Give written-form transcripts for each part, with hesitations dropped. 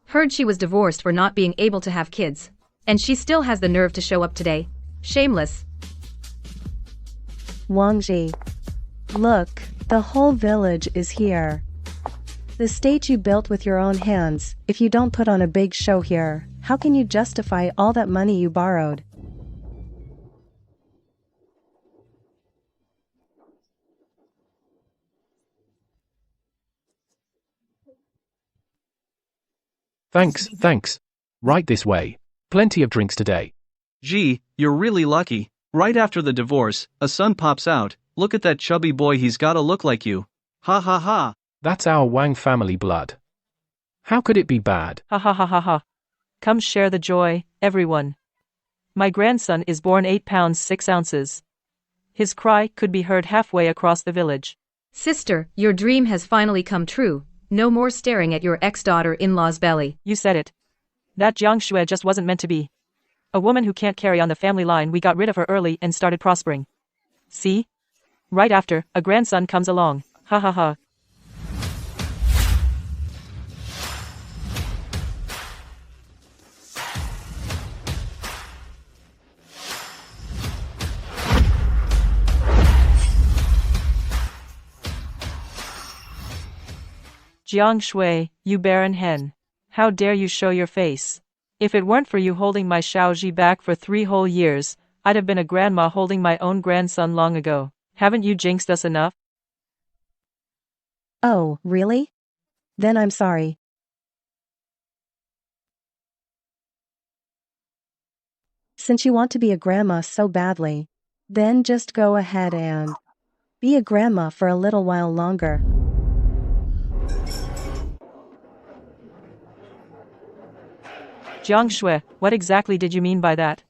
Heard she was divorced for not being able to have kids. And she still has the nerve to show up today. Shameless. Wang Ji. Look, the whole village is here. The stage you built with your own hands. If you don't put on a big show here, how can you justify all that money you borrowed? Thanks. Right this way. Plenty of drinks today. Gee, you're really lucky. Right after the divorce, a son pops out. Look at that chubby boy, he's gotta look like you. Ha ha ha. That's our Wang family blood. How could it be bad? Ha ha ha ha ha. Come share the joy, everyone. My grandson is born 8 pounds 6 ounces. His cry could be heard halfway across the village. Sister, your dream has finally come true. No more staring at your ex-daughter-in-law's belly. You said it. That Jiang Shui just wasn't meant to be. A woman who can't carry on the family line. We got rid of her early and started prospering. See? Right after, a grandson comes along. Ha ha ha. Jiang Shui, you barren hen. How dare you show your face? If it weren't for you holding my Xiaoji back for 3 whole years, I'd have been a grandma holding my own grandson long ago. Haven't you jinxed us enough? Oh, really? Then I'm sorry. Since you want to be a grandma so badly, then just go ahead and be a grandma for a little while longer. Jiang Shui, what exactly did you mean by that?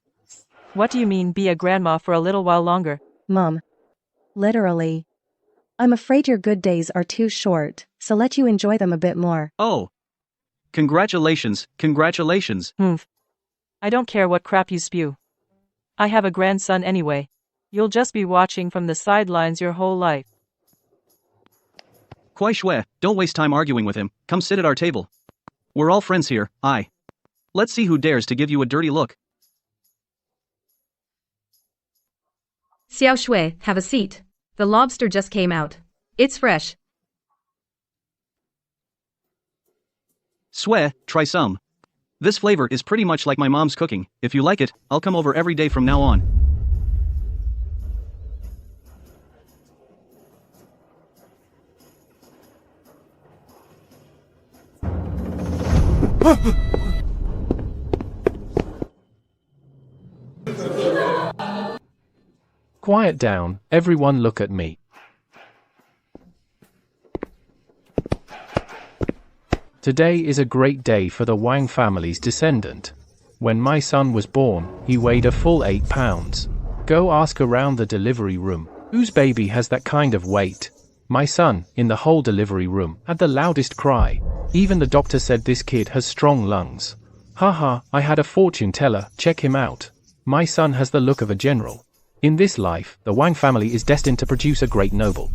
What do you mean be a grandma for a little while longer? Mom. Literally. I'm afraid your good days are too short, so let you enjoy them a bit more. Oh. Congratulations. I don't care what crap you spew. I have a grandson anyway. You'll just be watching from the sidelines your whole life. Kuai Shui, don't waste time arguing with him. Come sit at our table. We're all friends here. Let's see who dares to give you a dirty look. Xiao Shui, have a seat. The lobster just came out. It's fresh. Shui, try some. This flavor is pretty much like my mom's cooking. If you like it, I'll come over every day from now on. Quiet down, everyone look at me. Today is a great day for the Wang family's descendant. When my son was born, he weighed a full 8 pounds. Go ask around the delivery room, whose baby has that kind of weight? My son, in the whole delivery room, had the loudest cry. Even the doctor said this kid has strong lungs. Haha, I had a fortune teller, check him out. My son has the look of a general. In this life, the Wang family is destined to produce a great noble.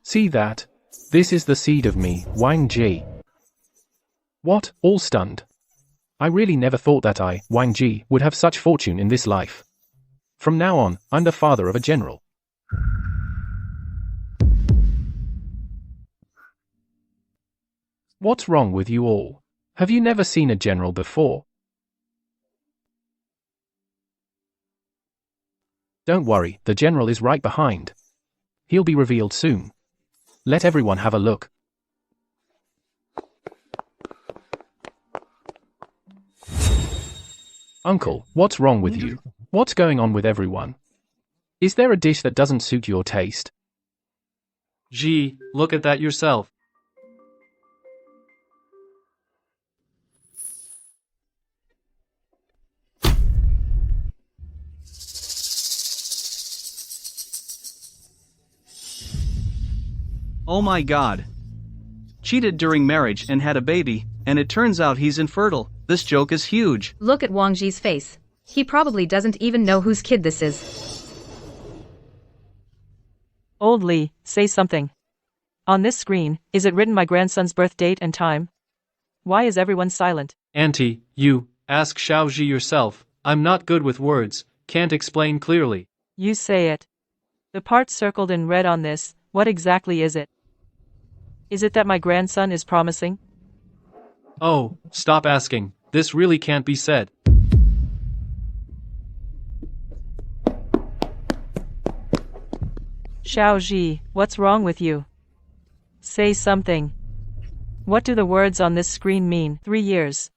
See that? This is the seed of me, Wang Ji. What? All stunned. I really never thought that I, Wang Ji, would have such fortune in this life. From now on, I'm the father of a general. What's wrong with you all? Have you never seen a general before? Don't worry, the general is right behind. He'll be revealed soon. Let everyone have a look. Uncle, what's wrong with you? What's going on with everyone? Is there a dish that doesn't suit your taste? Gee, look at that yourself. Oh my god. Cheated during marriage and had a baby, and it turns out he's infertile. This joke is huge. Look at Wang Ji's face. He probably doesn't even know whose kid this is. Old Lee, say something. On this screen, is it written my grandson's birth date and time? Why is everyone silent? Auntie, you, ask Xiaoji yourself. I'm not good with words, can't explain clearly. You say it. The part circled in red on this, what exactly is it? Is it that my grandson is promising? Oh, stop asking, this really can't be said. Xiaoji, what's wrong with you? Say something. What do the words on this screen mean? 3 years.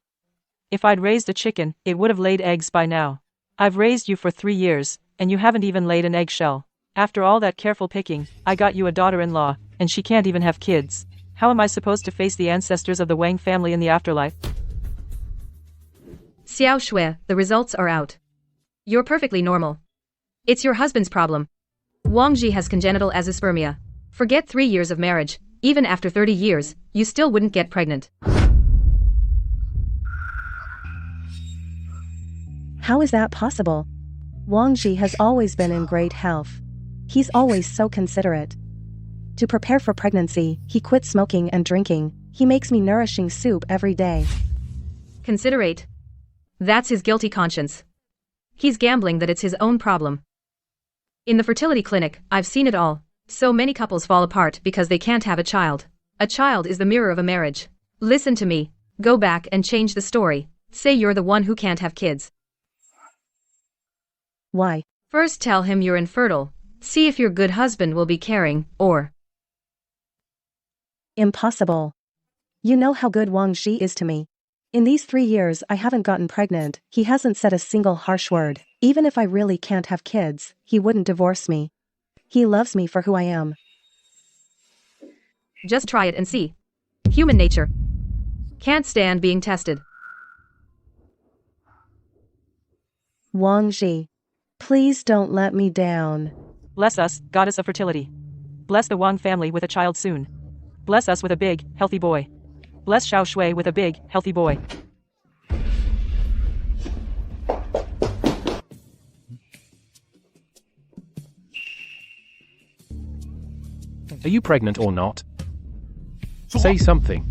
If I'd raised a chicken, it would have laid eggs by now. I've raised you for 3 years, and you haven't even laid an eggshell. After all that careful picking, I got you a daughter-in-law, and she can't even have kids. How am I supposed to face the ancestors of the Wang family in the afterlife? Xiao Shui, the results are out. You're perfectly normal. It's your husband's problem. Wang Ji has congenital azoospermia. Forget 3 years of marriage, even after 30 years, you still wouldn't get pregnant. How is that possible? Wang Ji has always been in great health. He's always so considerate. To prepare for pregnancy, he quit smoking and drinking. He makes me nourishing soup every day. Considerate. That's his guilty conscience. He's gambling that it's his own problem. In the fertility clinic, I've seen it all. So many couples fall apart because they can't have a child. A child is the mirror of a marriage. Listen to me. Go back and change the story. Say you're the one who can't have kids. Why? First tell him you're infertile. See if your good husband will be caring, or... Impossible. You know how good Wang Ji is to me. In these 3 years I haven't gotten pregnant, he hasn't said a single harsh word. Even if I really can't have kids, he wouldn't divorce me. He loves me for who I am. Just try it and see. Human nature. Can't stand being tested. Wang Ji, please don't let me down. Bless us, goddess of fertility. Bless the Wang family with a child soon. Bless us with a big, healthy boy. Bless Xiao Shui with a big, healthy boy. Are you pregnant or not? Say something.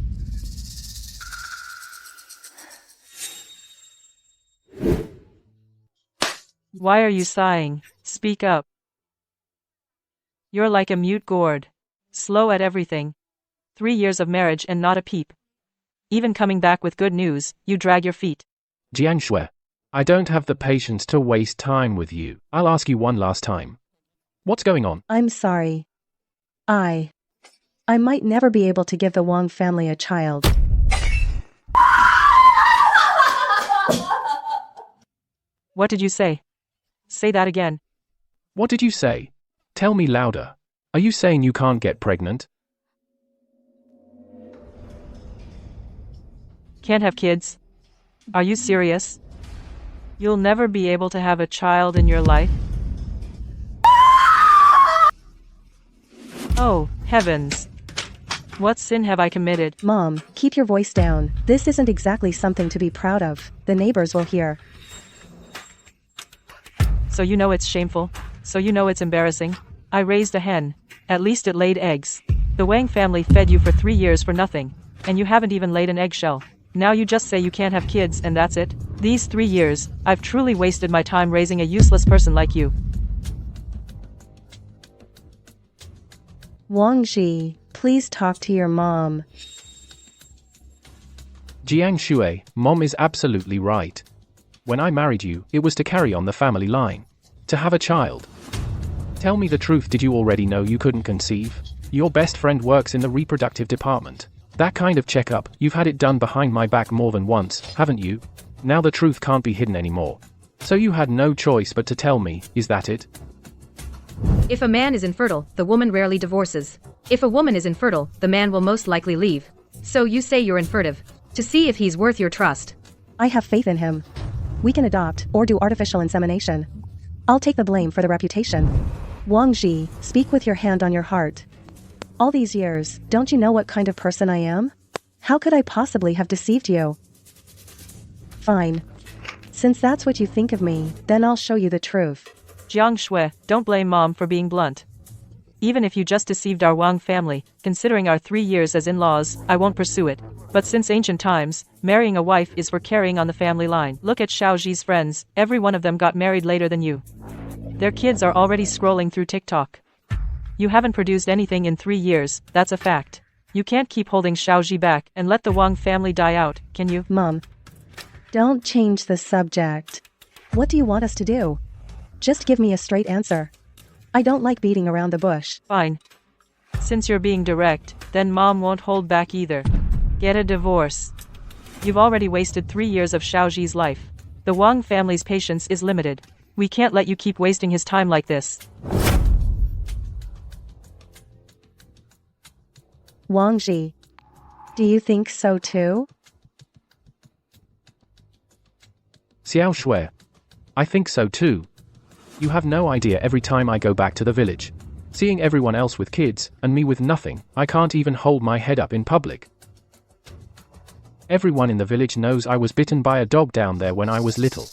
Why are you sighing? Speak up. You're like a mute gourd. Slow at everything. 3 years of marriage and not a peep. Even coming back with good news, you drag your feet. Jiang Shui, I don't have the patience to waste time with you. I'll ask you one last time. What's going on? I'm sorry. I might never be able to give the Wang family a child. What did you say? Say that again. What did you say? Tell me louder. Are you saying you can't get pregnant? Can't have kids? Are you serious? You'll never be able to have a child in your life? Oh, heavens. What sin have I committed? Mom, keep your voice down. This isn't exactly something to be proud of. The neighbors will hear. So you know it's shameful? So you know it's embarrassing? I raised a hen. At least it laid eggs. The Wang family fed you for 3 years for nothing. And you haven't even laid an eggshell. Now you just say you can't have kids and that's it? These 3 years, I've truly wasted my time raising a useless person like you. Wang Ji, please talk to your mom. Jiang Shui, Mom is absolutely right. When I married you, it was to carry on the family line. To have a child. Tell me the truth, did you already know you couldn't conceive? Your best friend works in the reproductive department. That kind of checkup, you've had it done behind my back more than once, haven't you? Now the truth can't be hidden anymore. So you had no choice but to tell me, is that it? If a man is infertile, the woman rarely divorces. If a woman is infertile, the man will most likely leave. So you say you're infurtive. To see if he's worth your trust. I have faith in him. We can adopt or do artificial insemination. I'll take the blame for the reputation. Wang Ji, speak with your hand on your heart. All these years, don't you know what kind of person I am? How could I possibly have deceived you? Fine. Since that's what you think of me, then I'll show you the truth. Jiang Shui, don't blame mom for being blunt. Even if you just deceived our Wang family, considering our 3 years as in-laws, I won't pursue it. But since ancient times, marrying a wife is for carrying on the family line. Look at Xiaoji's friends, every one of them got married later than you. Their kids are already scrolling through TikTok. You haven't produced anything in 3 years, that's a fact. You can't keep holding Xiaoji back and let the Wang family die out, can you? Mom, don't change the subject. What do you want us to do? Just give me a straight answer. I don't like beating around the bush. Fine. Since you're being direct, then mom won't hold back either. Get a divorce. You've already wasted 3 years of Xiaoji's life. The Wang family's patience is limited. We can't let you keep wasting his time like this. Wangji, do you think so too? Xiao Shui. I think so too. You have no idea every time I go back to the village. Seeing everyone else with kids, and me with nothing, I can't even hold my head up in public. Everyone in the village knows I was bitten by a dog down there when I was little.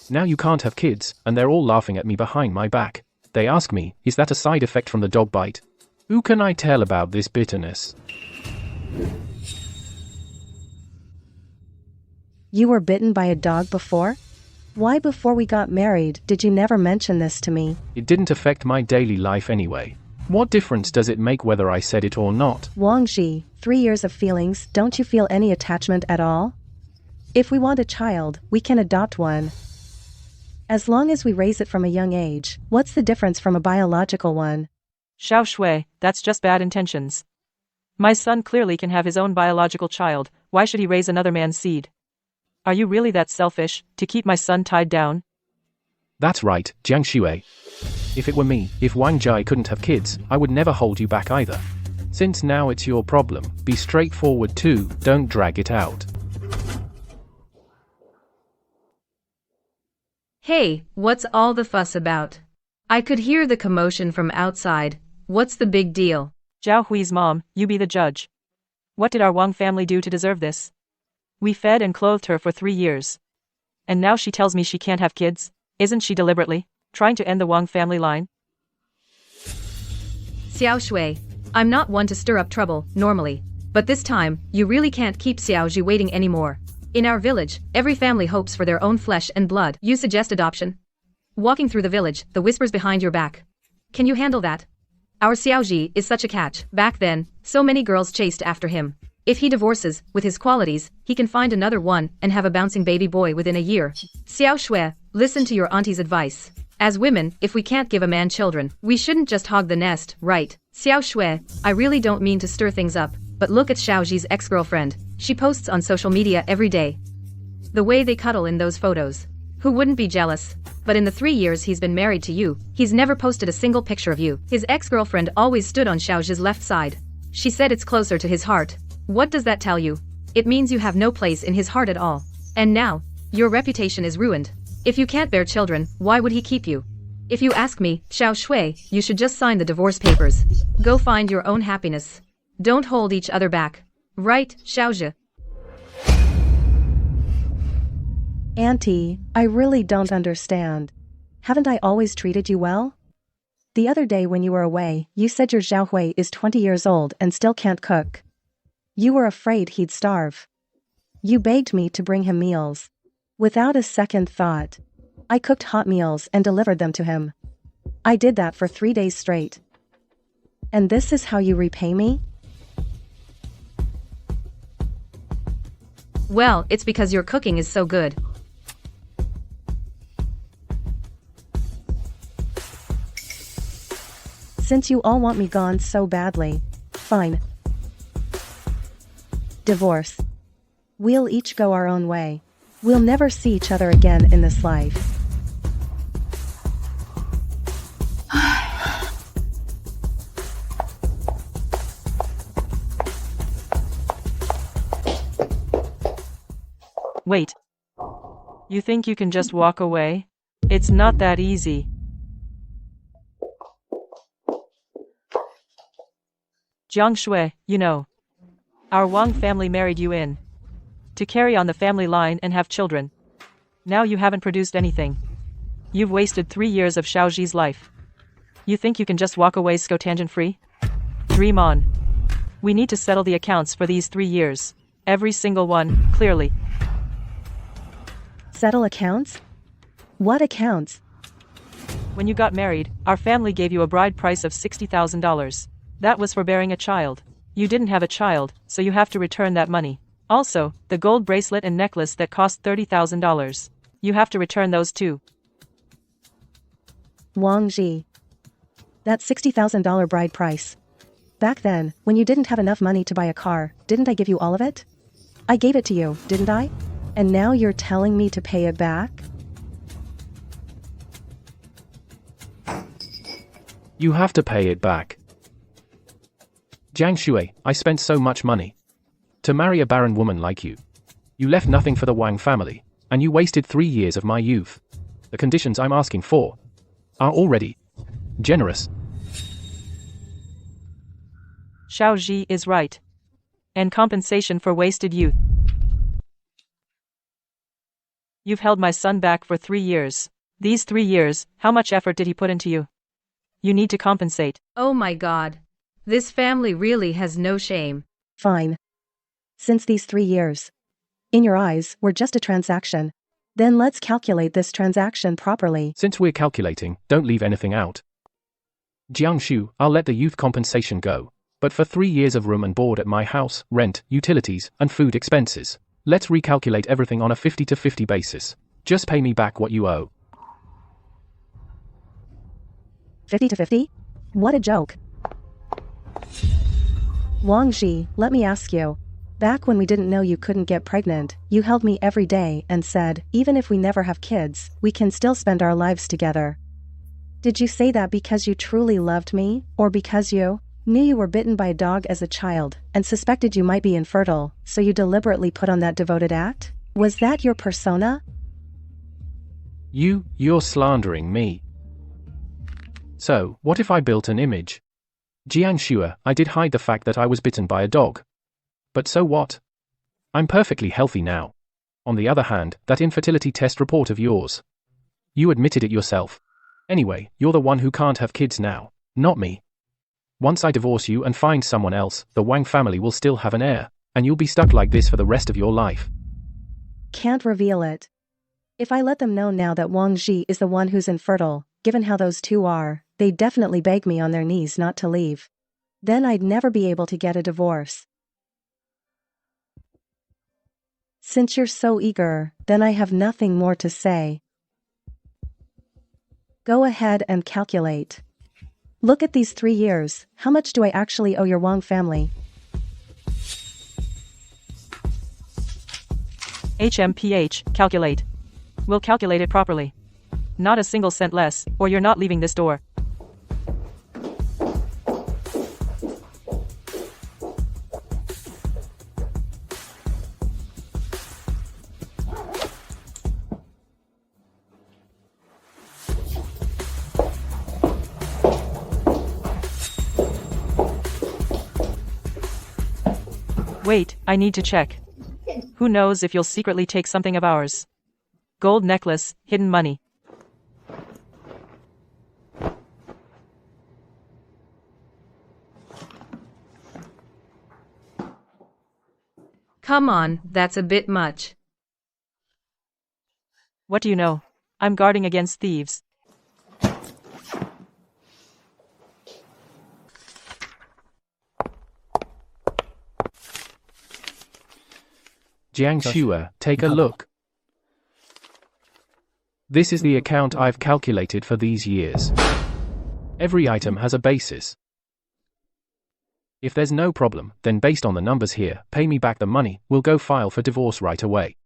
Now you can't have kids, and they're all laughing at me behind my back. They ask me, is that a side effect from the dog bite? Who can I tell about this bitterness? You were bitten by a dog before? Why before we got married did you never mention this to me? It didn't affect my daily life anyway. What difference does it make whether I said it or not? Wangji, 3 years of feelings, don't you feel any attachment at all? If we want a child, we can adopt one. As long as we raise it from a young age, what's the difference from a biological one? Xiao Shui, that's just bad intentions. My son clearly can have his own biological child, why should he raise another man's seed? Are you really that selfish, to keep my son tied down? That's right, Jiang Shui. If it were me, if Wang Jai couldn't have kids, I would never hold you back either. Since now it's your problem, be straightforward too, don't drag it out. Hey, what's all the fuss about? I could hear the commotion from outside. What's the big deal? Zhao Hui's mom, you be the judge. What did our Wang family do to deserve this? We fed and clothed her for 3 years. And now she tells me she can't have kids? Isn't she deliberately trying to end the Wang family line? Xiao Shui, I'm not one to stir up trouble, normally. But this time, you really can't keep Xiaoji waiting anymore. In our village, every family hopes for their own flesh and blood. You suggest adoption? Walking through the village, the whispers behind your back. Can you handle that? Our Xiaoji is such a catch. Back then, so many girls chased after him. If he divorces, with his qualities, he can find another one and have a bouncing baby boy within a year. Xiao Shui, listen to your auntie's advice. As women, if we can't give a man children, we shouldn't just hog the nest, right? Xiao Shui, I really don't mean to stir things up, but look at Xiaoji's ex-girlfriend. She posts on social media every day. The way they cuddle in those photos. Who wouldn't be jealous? But in the 3 years he's been married to you, he's never posted a single picture of you. His ex-girlfriend always stood on Xiaoji's left side. She said it's closer to his heart. What does that tell you? It means you have no place in his heart at all. And now, your reputation is ruined. If you can't bear children, why would he keep you? If you ask me, Xiao Shui, you should just sign the divorce papers. Go find your own happiness. Don't hold each other back. Right, Xiaozhi? Auntie, I really don't understand. Haven't I always treated you well? The other day when you were away, you said your Xiaohui is 20 years old and still can't cook. You were afraid he'd starve. You begged me to bring him meals. Without a second thought, I cooked hot meals and delivered them to him. I did that for 3 days straight. And this is how you repay me? Well, it's because your cooking is so good. Since you all want me gone so badly, fine. Divorce. We'll each go our own way. We'll never see each other again in this life. Wait. You think you can just walk away? It's not that easy. Jiang Shui, you know. Our Wang family married you in. To carry on the family line and have children. Now you haven't produced anything. You've wasted 3 years of Xiaoji's life. You think you can just walk away tangent-free? Dream on. We need to settle the accounts for these 3 years. Every single one, clearly. Settle accounts? What accounts? When you got married, our family gave you a bride price of $60,000. That was for bearing a child. You didn't have a child, so you have to return that money. Also, the gold bracelet and necklace that cost $30,000. You have to return those too. Wang Ji. That $60,000 bride price. Back then, when you didn't have enough money to buy a car, didn't I give you all of it? I gave it to you, didn't I? And now you're telling me to pay it back? You have to pay it back. Jiang Shui, I spent so much money to marry a barren woman like you. You left nothing for the Wang family, and you wasted 3 years of my youth. The conditions I'm asking for are already generous. Xiaoji is right. And compensation for wasted youth. You've held my son back for 3 years. These 3 years, how much effort did he put into you? You need to compensate. Oh my God. This family really has no shame. Fine. Since these 3 years, in your eyes, were just a transaction, then let's calculate this transaction properly. Since we're calculating, don't leave anything out. Jiang Shu, I'll let the youth compensation go. But for 3 years of room and board at my house, rent, utilities, and food expenses, let's recalculate everything on a 50-50 basis. Just pay me back what you owe. 50-50? What a joke. Wang Ji, let me ask you. Back when we didn't know you couldn't get pregnant, you held me every day and said, even if we never have kids, we can still spend our lives together. Did you say that because you truly loved me, or because you knew you were bitten by a dog as a child, and suspected you might be infertile, so you deliberately put on that devoted act? Was that your persona? You're slandering me. So, what if I built an image? Jiang Shu, I did hide the fact that I was bitten by a dog. But so what? I'm perfectly healthy now. On the other hand, that infertility test report of yours. You admitted it yourself. Anyway, you're the one who can't have kids now, not me. Once I divorce you and find someone else, the Wang family will still have an heir, and you'll be stuck like this for the rest of your life. Can't reveal it. If I let them know now that Wang Ji is the one who's infertile, given how those two are, they'd definitely beg me on their knees not to leave. Then I'd never be able to get a divorce. Since you're so eager, then I have nothing more to say. Go ahead and calculate. Look at these 3 years, how much do I actually owe your Wang family? HMPH, calculate. We'll calculate it properly. Not a single cent less, or you're not leaving this door. Wait, I need to check. Who knows if you'll secretly take something of ours? Gold necklace, hidden money. Come on, that's a bit much. What do you know? I'm guarding against thieves. Jiang Shu, take a look. This is the account I've calculated for these years. Every item has a basis. If there's no problem, then based on the numbers here, pay me back the money, we'll go file for divorce right away.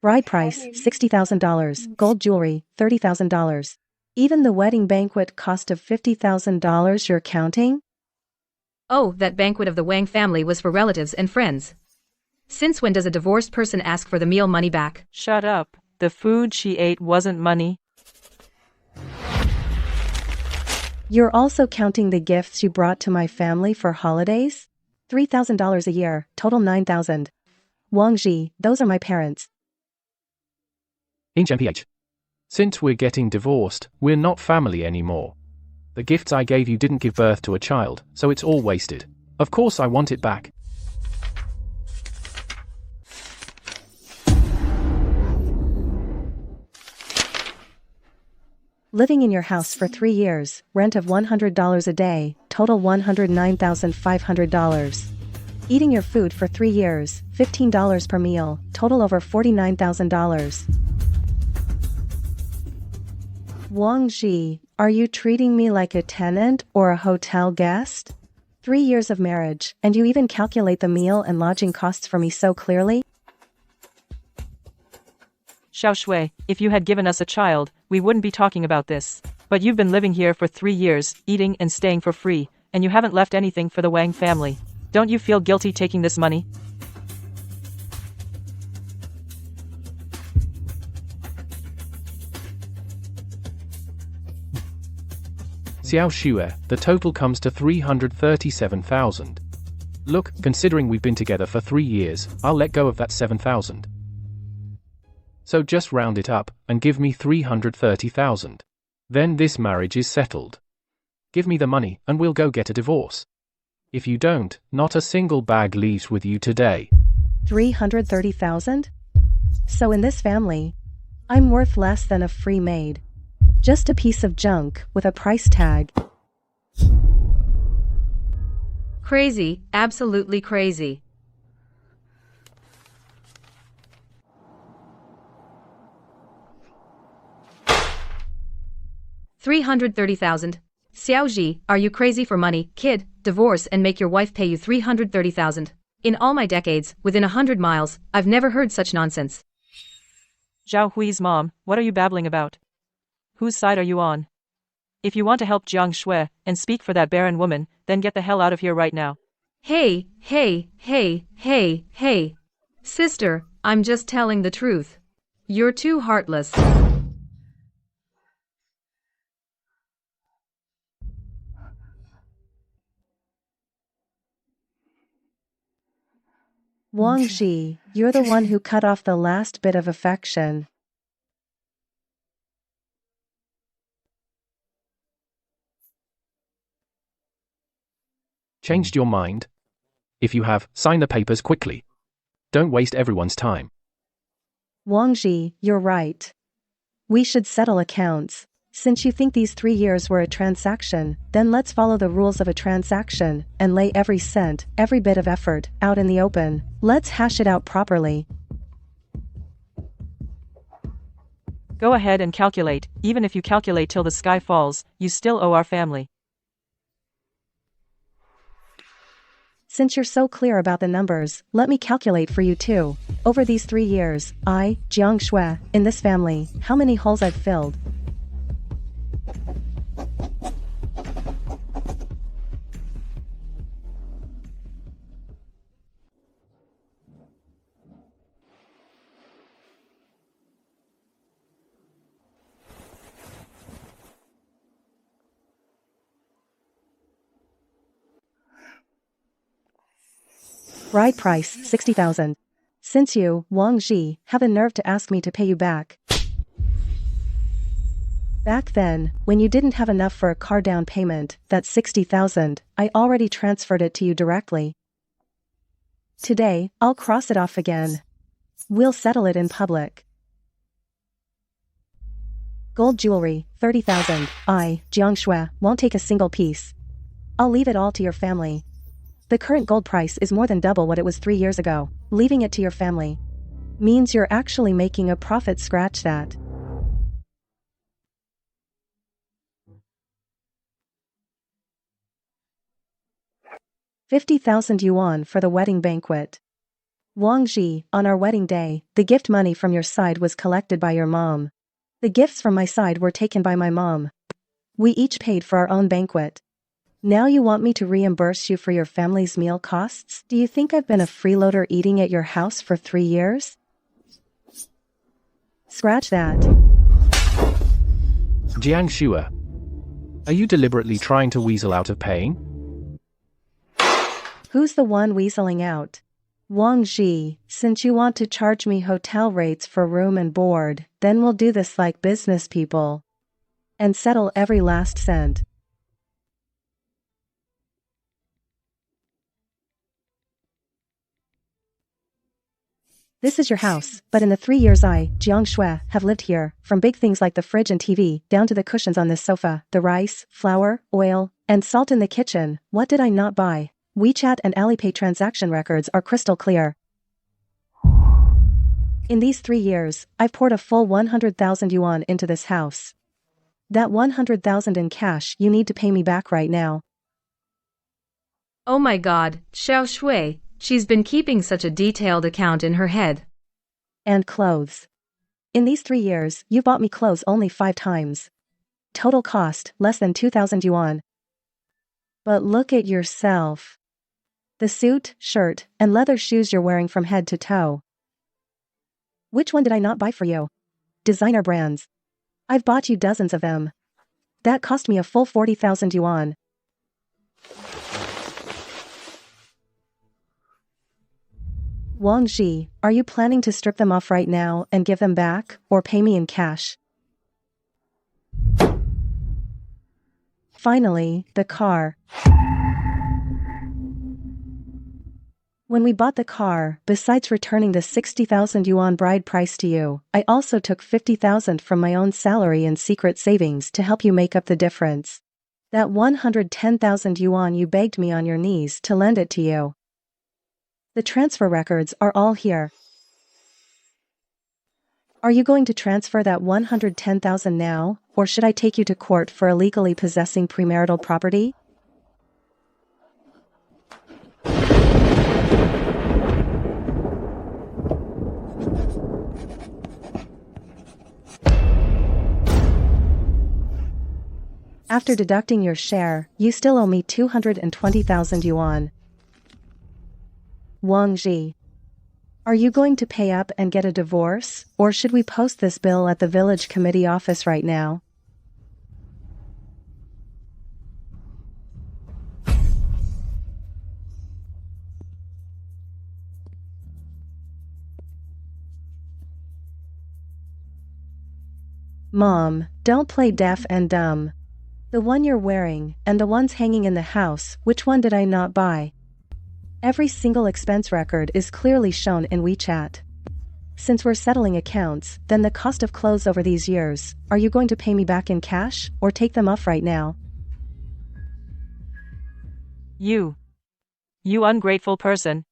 Bride price, $60,000. Gold jewelry, $30,000. Even the wedding banquet cost of $50,000 you're counting? Oh, that banquet of the Wang family was for relatives and friends. Since when does a divorced person ask for the meal money back? Shut up. The food she ate wasn't money. You're also counting the gifts you brought to my family for holidays? $3,000 a year, total $9,000. Wang Ji, those are my parents. Inch MPH. Since we're getting divorced, we're not family anymore. The gifts I gave you didn't give birth to a child, so it's all wasted. Of course I want it back. Living in your house for 3 years, rent of $100 a day, total $109,500. Eating your food for 3 years, $15 per meal, total over $49,000. Wang Ji, are you treating me like a tenant or a hotel guest? 3 years of marriage, and you even calculate the meal and lodging costs for me so clearly? Xiao Shui, if you had given us a child, we wouldn't be talking about this. But you've been living here for 3 years, eating and staying for free, and you haven't left anything for the Wang family. Don't you feel guilty taking this money? Xiao Shui, the total comes to 337,000. Look, considering we've been together for 3 years, I'll let go of that 7,000. So just round it up, and give me 330,000. Then this marriage is settled. Give me the money, and we'll go get a divorce. If you don't, not a single bag leaves with you today. 330,000? So in this family, I'm worth less than a free maid. Just a piece of junk with a price tag. Crazy, absolutely crazy. $330,000. Xiaoji, are you crazy for money? Kid, divorce and make your wife pay you $330,000. In all my decades, within 100 miles, I've never heard such nonsense. Zhao Hui's mom, what are you babbling about? Whose side are you on? If you want to help Jiang Shui and speak for that barren woman, then get the hell out of here right now. Hey. Sister, I'm just telling the truth. You're too heartless. Wang Ji, you're the one who cut off the last bit of affection. Changed your mind? If you have, sign the papers quickly. Don't waste everyone's time. Wang Ji, you're right. We should settle accounts. Since you think these 3 years were a transaction, then let's follow the rules of a transaction and lay every cent, every bit of effort, out in the open. Let's hash it out properly. Go ahead and calculate. Even if you calculate till the sky falls, you still owe our family. Since you're so clear about the numbers, let me calculate for you too. Over these 3 years, I, Jiang Shui, in this family, how many holes I've filled. Bride price, 60,000. Since you, Wang Ji, have the nerve to ask me to pay you back. Back then, when you didn't have enough for a car down payment, that 60,000, I already transferred it to you directly. Today, I'll cross it off again. We'll settle it in public. Gold jewelry, 30,000. I, Jiang Shui, won't take a single piece. I'll leave it all to your family. The current gold price is more than double what it was 3 years ago. Leaving it to your family means you're actually making a profit. Scratch that. $50,000 for the wedding banquet. Wang Ji, on our wedding day, the gift money from your side was collected by your mom. The gifts from my side were taken by my mom. We each paid for our own banquet. Now you want me to reimburse you for your family's meal costs? Do you think I've been a freeloader eating at your house for 3 years? Scratch that. Jiang Shue, are you deliberately trying to weasel out of paying? Who's the one weaseling out? Wang Ji, since you want to charge me hotel rates for room and board, then we'll do this like business people. And settle every last cent. This is your house, but in the 3 years I, Jiang Shue, have lived here, from big things like the fridge and TV, down to the cushions on this sofa, the rice, flour, oil, and salt in the kitchen, what did I not buy? WeChat and Alipay transaction records are crystal clear. In these 3 years, I've poured a full 100,000 yuan into this house. That 100,000 in cash you need to pay me back right now. Oh my god, Xiao Shui, she's been keeping such a detailed account in her head. And clothes. In these 3 years, you bought me clothes only 5 times. Total cost, less than 2,000 yuan. But look at yourself. The suit, shirt, and leather shoes you're wearing from head to toe. Which one did I not buy for you? Designer brands. I've bought you dozens of them. That cost me a full 40,000 yuan. Wang Ji, are you planning to strip them off right now and give them back, or pay me in cash? Finally, the car. When we bought the car, besides returning the 60,000 yuan bride price to you, I also took 50,000 from my own salary and secret savings to help you make up the difference. That 110,000 yuan you begged me on your knees to lend it to you. The transfer records are all here. Are you going to transfer that 110,000 now, or should I take you to court for illegally possessing premarital property? After deducting your share, you still owe me 220,000 yuan. Wang Ji, are you going to pay up and get a divorce, or should we post this bill at the village committee office right now? Mom, don't play deaf and dumb. The one you're wearing, and the ones hanging in the house, which one did I not buy? Every single expense record is clearly shown in WeChat. Since we're settling accounts, then the cost of clothes over these years, are you going to pay me back in cash, or take them off right now? You ungrateful person.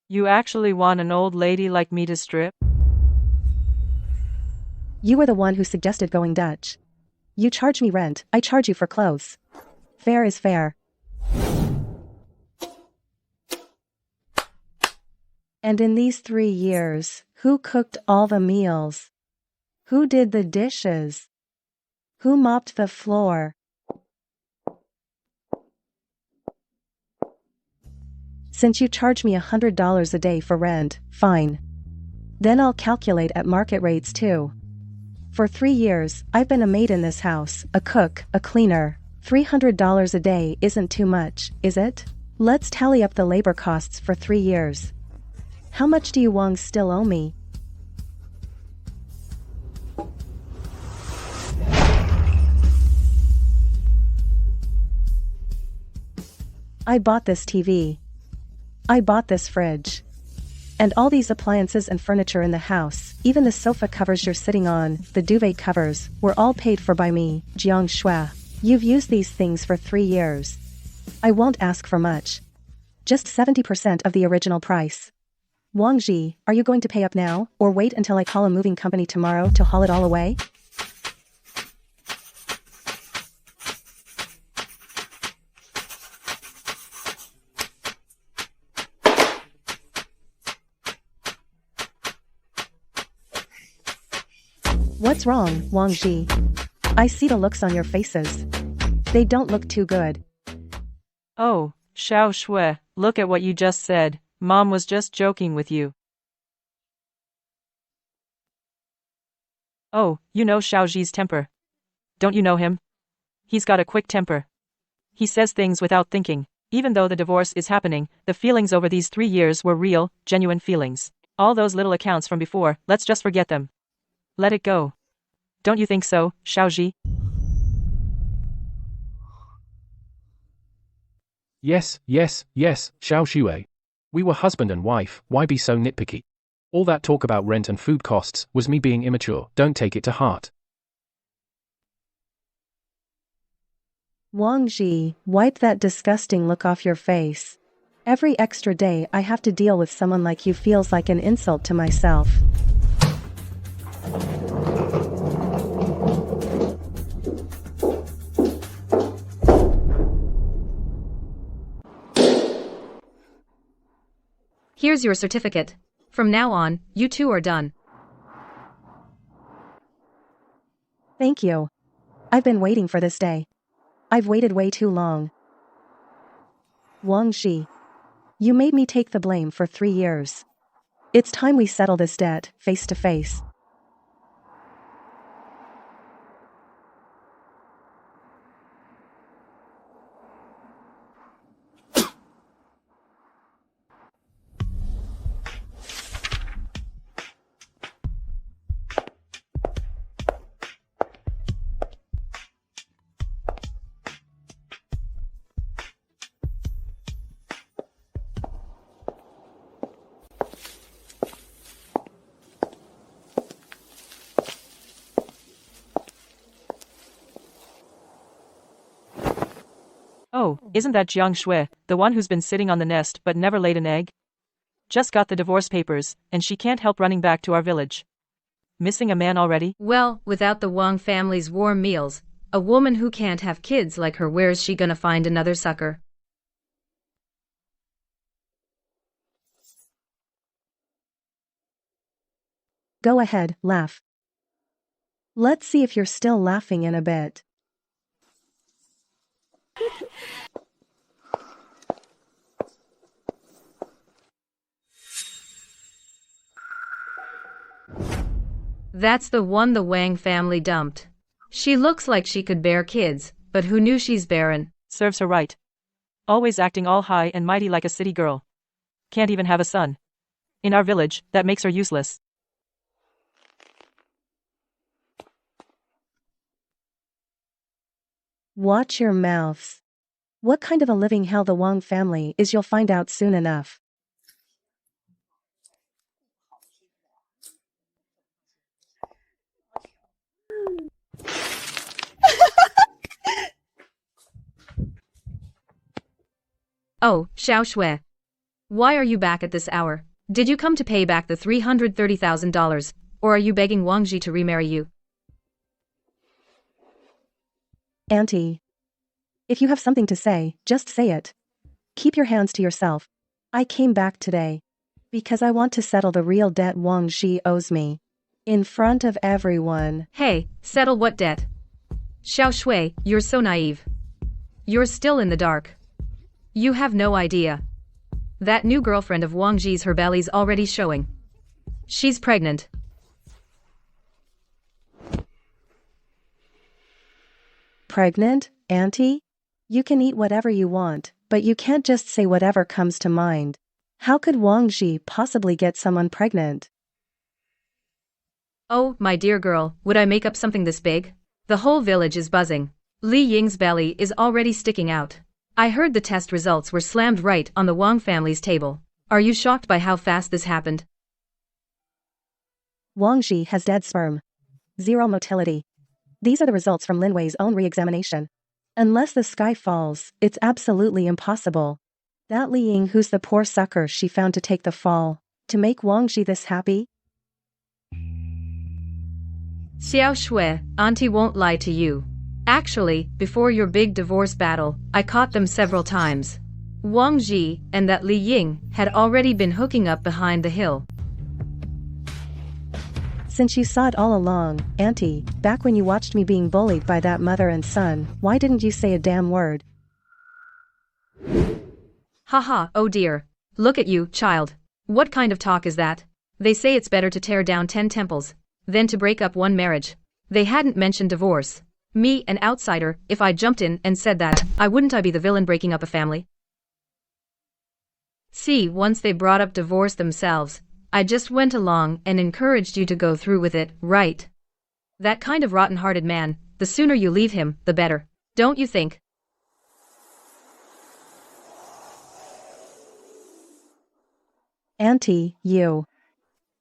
You actually want an old lady like me to strip? You were the one who suggested going Dutch. You charge me rent, I charge you for clothes. Fair is fair. And in these 3 years, who cooked all the meals? Who did the dishes? Who mopped the floor? Since you charge me $100 a day for rent, fine. Then I'll calculate at market rates too. For 3 years, I've been a maid in this house, a cook, a cleaner. $300 a day isn't too much, is it? Let's tally up the labor costs for 3 years. How much do you Wang still owe me? I bought this TV. I bought this fridge. And all these appliances and furniture in the house, even the sofa covers you're sitting on, the duvet covers, were all paid for by me, Jiang Shue. You've used these things for 3 years. I won't ask for much. Just 70% of the original price. Wang Ji, are you going to pay up now, or wait until I call a moving company tomorrow to haul it all away? What's wrong, Wang Ji? I see the looks on your faces. They don't look too good. Oh, Xiao Shui, look at what you just said. Mom was just joking with you. Oh, you know Xiaoji's temper. Don't you know him? He's got a quick temper. He says things without thinking. Even though the divorce is happening, the feelings over these 3 years were real, genuine feelings. All those little accounts from before, let's just forget them. Let it go. Don't you think so, Xiaoji? Yes, Xiao Xue. We were husband and wife, why be so nitpicky? All that talk about rent and food costs was me being immature, don't take it to heart. Wang Ji, wipe that disgusting look off your face. Every extra day I have to deal with someone like you feels like an insult to myself. Here's your certificate. From now on, you two are done. Thank you. I've been waiting for this day. I've waited way too long. Wang Ji, you made me take the blame for 3 years. It's time we settle this debt, face to face. Oh, isn't that Jiang Shui, the one who's been sitting on the nest but never laid an egg? Just got the divorce papers, and she can't help running back to our village. Missing a man already? Well, without the Wang family's warm meals, a woman who can't have kids like her, where's she gonna find another sucker? Go ahead, laugh. Let's see if you're still laughing in a bit. That's the one the Wang family dumped. She looks like she could bear kids, but who knew she's barren? Serves her right. Always acting all high and mighty like a city girl. Can't even have a son. In our village, that makes her useless. Watch your mouths. What kind of a living hell the Wang family is, you'll find out soon enough. Oh, Xiao Shui. Why are you back at this hour? Did you come to pay back the $330,000, or are you begging Wang Ji to remarry you? Auntie. If you have something to say, just say it. Keep your hands to yourself. I came back today because I want to settle the real debt Wang Ji owes me. In front of everyone. Hey, settle what debt? Xiao Shui, you're so naive. You're still in the dark. You have no idea. That new girlfriend of Wang Ji's, her belly's already showing. She's pregnant. Pregnant, Auntie? You can eat whatever you want, but you can't just say whatever comes to mind. How could Wang Ji possibly get someone pregnant? Oh, my dear girl, would I make up something this big? The whole village is buzzing. Li Ying's belly is already sticking out. I heard the test results were slammed right on the Wang family's table. Are you shocked by how fast this happened? Wang Ji has dead sperm. 0 motility. These are the results from Lin Wei's own re-examination. Unless the sky falls, it's absolutely impossible. That Li Ying, who's the poor sucker she found to take the fall, to make Wang Ji this happy? Xiao Shui, Auntie won't lie to you. Actually, before your big divorce battle, I caught them several times. Wang Ji and that Li Ying had already been hooking up behind the hill. Since you saw it all along, Auntie, back when you watched me being bullied by that mother and son, why didn't you say a damn word? Haha, oh dear. Look at you, child. What kind of talk is that? They say it's better to tear down 10 temples Then to break up one marriage. They hadn't mentioned divorce. Me, an outsider, if I jumped in and said that, wouldn't I be the villain breaking up a family? See, once they brought up divorce themselves, I just went along and encouraged you to go through with it, right? That kind of rotten-hearted man, the sooner you leave him, the better. Don't you think? Auntie, you.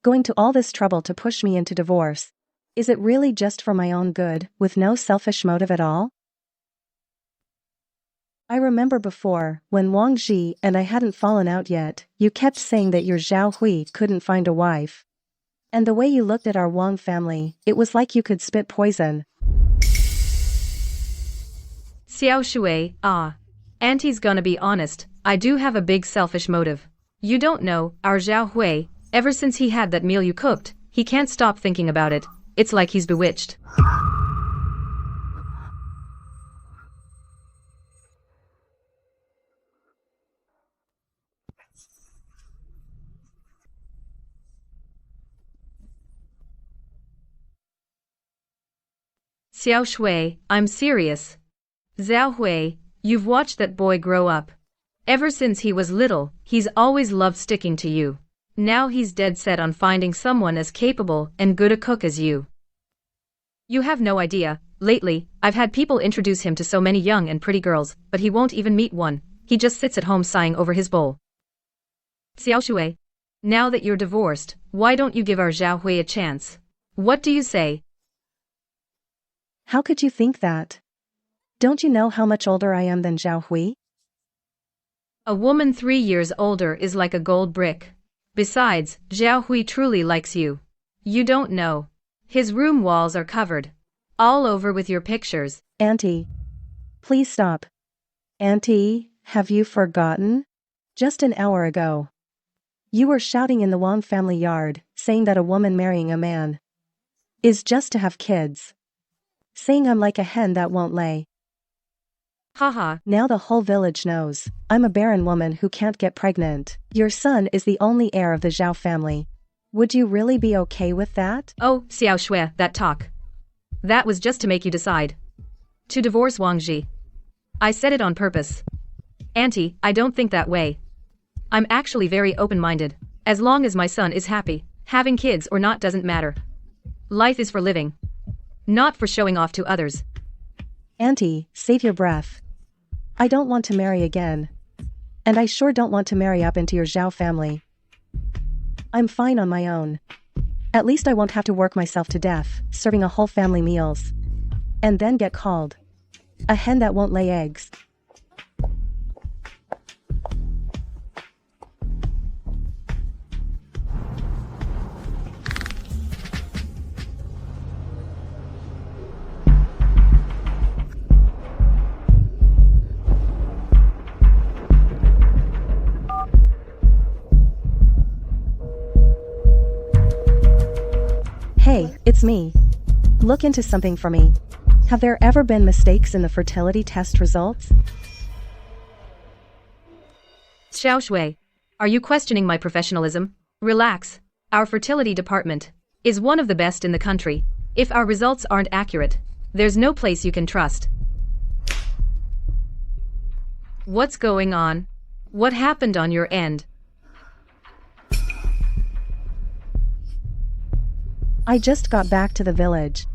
Going to all this trouble to push me into divorce. Is it really just for my own good, with no selfish motive at all? I remember before, when Wang Ji and I hadn't fallen out yet, you kept saying that your Zhao Hui couldn't find a wife. And the way you looked at our Wang family, it was like you could spit poison. Xiao Shui, Auntie's gonna be honest, I do have a big selfish motive. You don't know, our Zhao Hui, ever since he had that meal you cooked, he can't stop thinking about it. It's like he's bewitched. Xiao Shui, I'm serious. Zhao Hui, you've watched that boy grow up. Ever since he was little, he's always loved sticking to you. Now he's dead set on finding someone as capable and good a cook as you. You have no idea, lately, I've had people introduce him to so many young and pretty girls, but he won't even meet one. He just sits at home sighing over his bowl. Xiao Shui, now that you're divorced, why don't you give our Zhao Hui a chance? What do you say? How could you think that? Don't you know how much older I am than Zhao Hui? A woman 3 years older is like a gold brick. Besides, Zhao Hui truly likes you. You don't know. His room walls are covered all over with your pictures. Auntie. Please stop. Auntie, have you forgotten? Just an hour ago, you were shouting in the Wang family yard, saying that a woman marrying a man is just to have kids. Saying I'm like a hen that won't lay. Haha. Now the whole village knows. I'm a barren woman who can't get pregnant. Your son is the only heir of the Zhao family. Would you really be okay with that? Oh, Xiao Shui, that talk. That was just to make you decide to divorce Wang Ji. I said it on purpose. Auntie, I don't think that way. I'm actually very open-minded. As long as my son is happy, having kids or not doesn't matter. Life is for living, not for showing off to others. Auntie, save your breath. I don't want to marry again. And I sure don't want to marry up into your Zhao family. I'm fine on my own. At least I won't have to work myself to death, serving a whole family meals. And then get called a hen that won't lay eggs. Hey, it's me. Look into something for me. Have there ever been mistakes in the fertility test results? Xiao Shui, are you questioning my professionalism? Relax. Our fertility department is one of the best in the country. If our results aren't accurate, there's no place you can trust. What's going on? What happened on your end? I just got back to the village.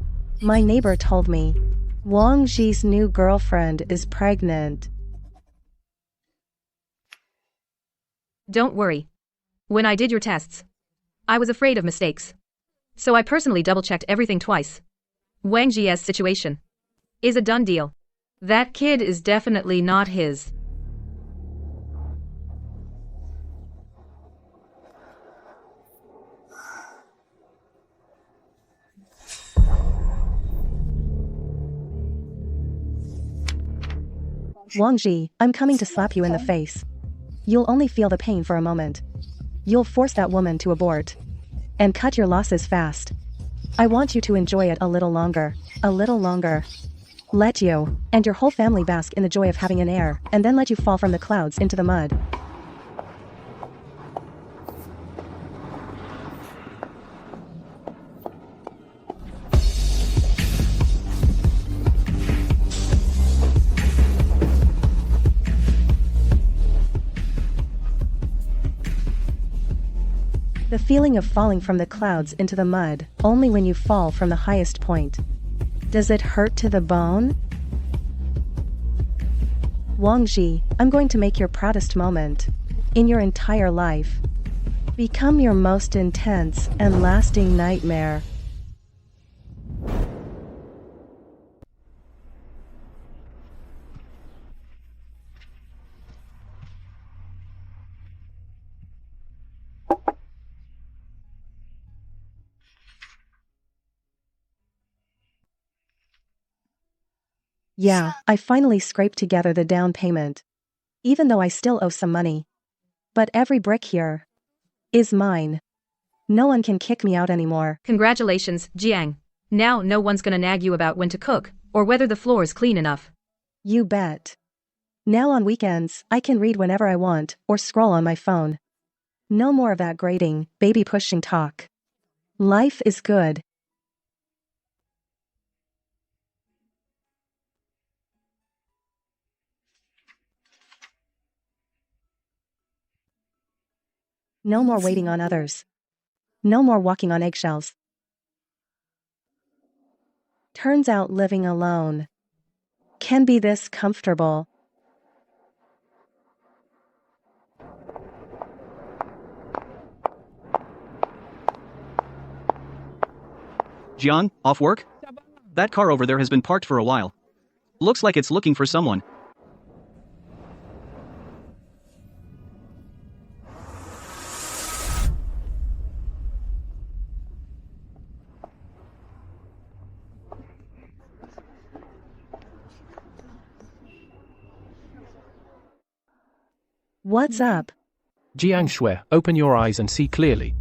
My neighbor told me Wang Ji's new girlfriend is pregnant. Don't worry. When I did your tests, I was afraid of mistakes. So I personally double-checked everything twice. Wang Ji's situation is a done deal. That kid is definitely not his. Wang Ji, I'm coming to slap you in the face. You'll only feel the pain for a moment. You'll force that woman to abort. And cut your losses fast. I want you to enjoy it a little longer. A little longer. Let you and your whole family bask in the joy of having an heir, and then let you fall from the clouds into the mud. The feeling of falling from the clouds into the mud, only when you fall from the highest point. Does it hurt to the bone? Wangji, I'm going to make your proudest moment in your entire life become your most intense and lasting nightmare. Yeah, I finally scraped together the down payment. Even though I still owe some money. But every brick here is mine. No one can kick me out anymore. Congratulations, Jiang. Now no one's gonna nag you about when to cook, or whether the floor is clean enough. You bet. Now on weekends, I can read whenever I want, or scroll on my phone. No more of that grating, baby pushing talk. Life is good. No more waiting on others. No more walking on eggshells. Turns out living alone can be this comfortable. Jiang, off work? That car over there has been parked for a while. Looks like it's looking for someone. What's up? Jiang Shui, open your eyes and see clearly.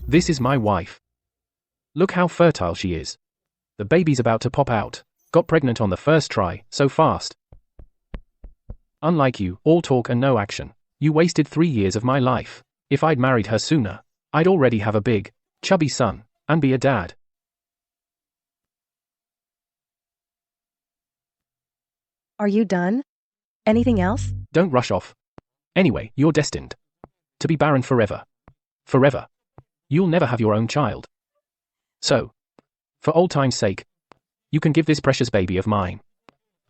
This is my wife. Look how fertile she is. The baby's about to pop out. Got pregnant on the first try, so fast. Unlike you, all talk and no action. You wasted 3 years of my life. If I'd married her sooner, I'd already have a big, chubby son, and be a dad. Are you done? Anything else? Don't rush off. Anyway, you're destined to be barren forever. Forever. You'll never have your own child. So, for old time's sake, you can give this precious baby of mine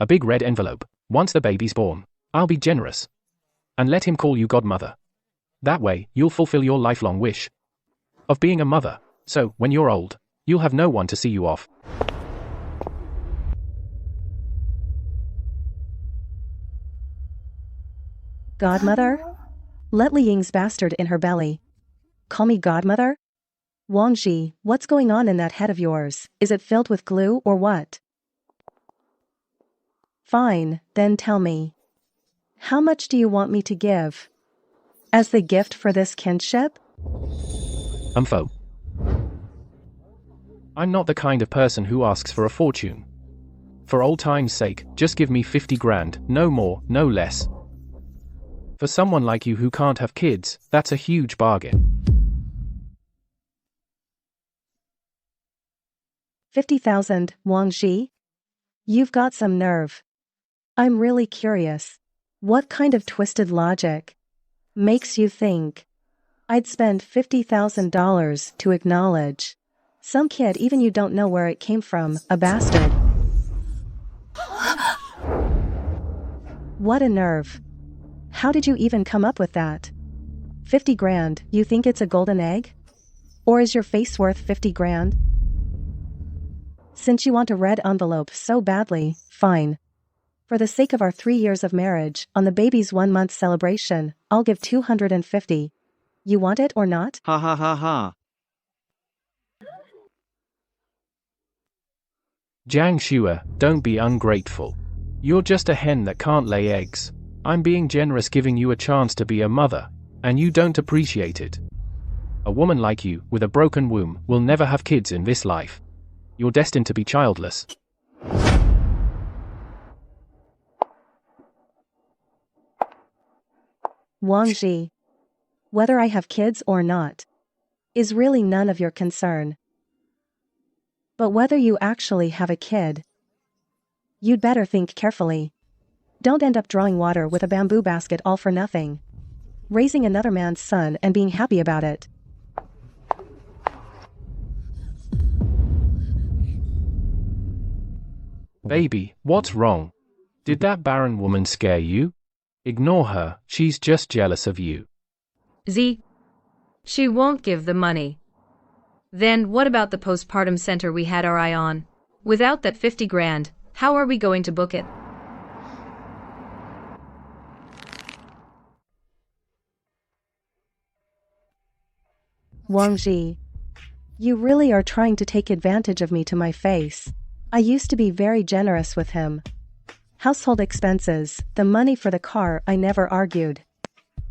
a big red envelope. Once the baby's born, I'll be generous and let him call you godmother. That way, you'll fulfill your lifelong wish of being a mother. So, when you're old, you'll have no one to see you off. Godmother? Let Li Ying's bastard in her belly call me godmother? Wangji, what's going on in that head of yours? Is it filled with glue or what? Fine, then tell me. How much do you want me to give as the gift for this kinship? Fo. I'm not the kind of person who asks for a fortune. For old time's sake, just give me 50 grand, no more, no less. For someone like you who can't have kids, that's a huge bargain. 50,000, Wangji? You've got some nerve. I'm really curious. What kind of twisted logic makes you think I'd spend $50,000 to acknowledge some kid even you don't know where it came from, a bastard? What a nerve. How did you even come up with that? 50 grand, you think it's a golden egg? Or is your face worth 50 grand? Since you want a red envelope so badly, fine. For the sake of our 3 years of marriage, on the baby's 1-month celebration, I'll give 250. You want it or not? Ha ha ha ha. Jiang Shui, don't be ungrateful. You're just a hen that can't lay eggs. I'm being generous giving you a chance to be a mother, and you don't appreciate it. A woman like you, with a broken womb, will never have kids in this life. You're destined to be childless. Wangji, whether I have kids or not is really none of your concern. But whether you actually have a kid, you'd better think carefully. Don't end up drawing water with a bamboo basket all for nothing. Raising another man's son and being happy about it. Baby, what's wrong? Did that barren woman scare you? Ignore her, she's just jealous of you. Z. She won't give the money. Then what about the postpartum center we had our eye on? Without that 50 grand, how are we going to book it? Wang Ji, you really are trying to take advantage of me to my face. I used to be very generous with him. Household expenses, the money for the car, I never argued.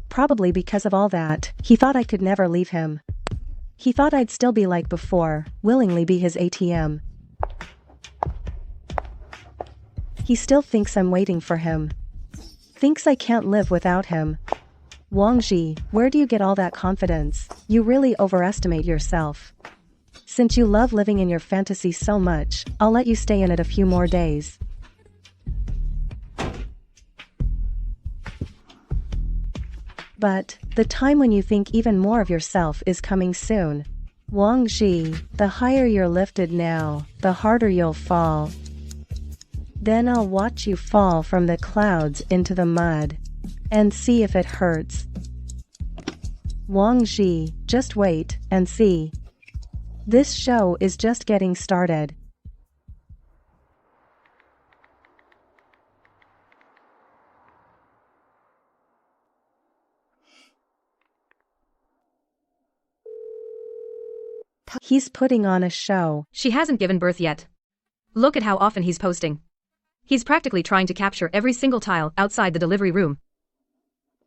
Probably because of all that, he thought I could never leave him. He thought I'd still be like before, willingly be his ATM. He still thinks I'm waiting for him. Thinks I can't live without him. Wang Ji, where do you get all that confidence? You really overestimate yourself. Since you love living in your fantasy so much, I'll let you stay in it a few more days. But the time when you think even more of yourself is coming soon. Wang Ji, the higher you're lifted now, the harder you'll fall. Then I'll watch you fall from the clouds into the mud. And see if it hurts. Wang Ji, just wait and see. This show is just getting started. He's putting on a show. She hasn't given birth yet. Look at how often he's posting. He's practically trying to capture every single tile outside the delivery room.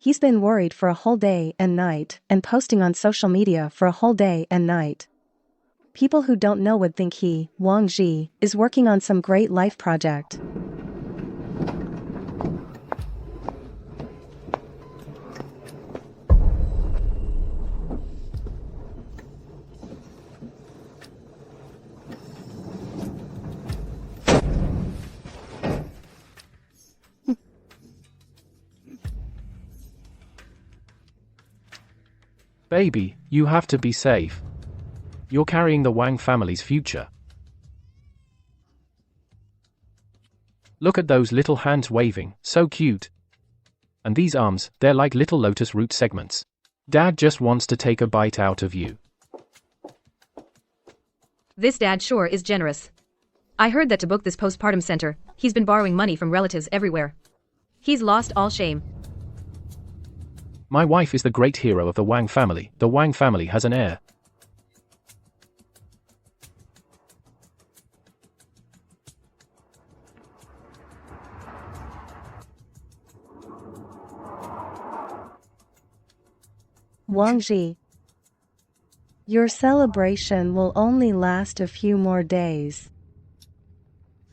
He's been worried for a whole day and night, and posting on social media for a whole day and night. People who don't know would think he, Wang Ji, is working on some great life project. Baby, you have to be safe. You're carrying the Wang family's future. Look at those little hands waving, so cute. And these arms, they're like little lotus root segments. Dad just wants to take a bite out of you. This dad sure is generous. I heard that to book this postpartum center, he's been borrowing money from relatives everywhere. He's lost all shame. My wife is the great hero of the Wang family. The Wang family has an heir. Wang Ji, your celebration will only last a few more days.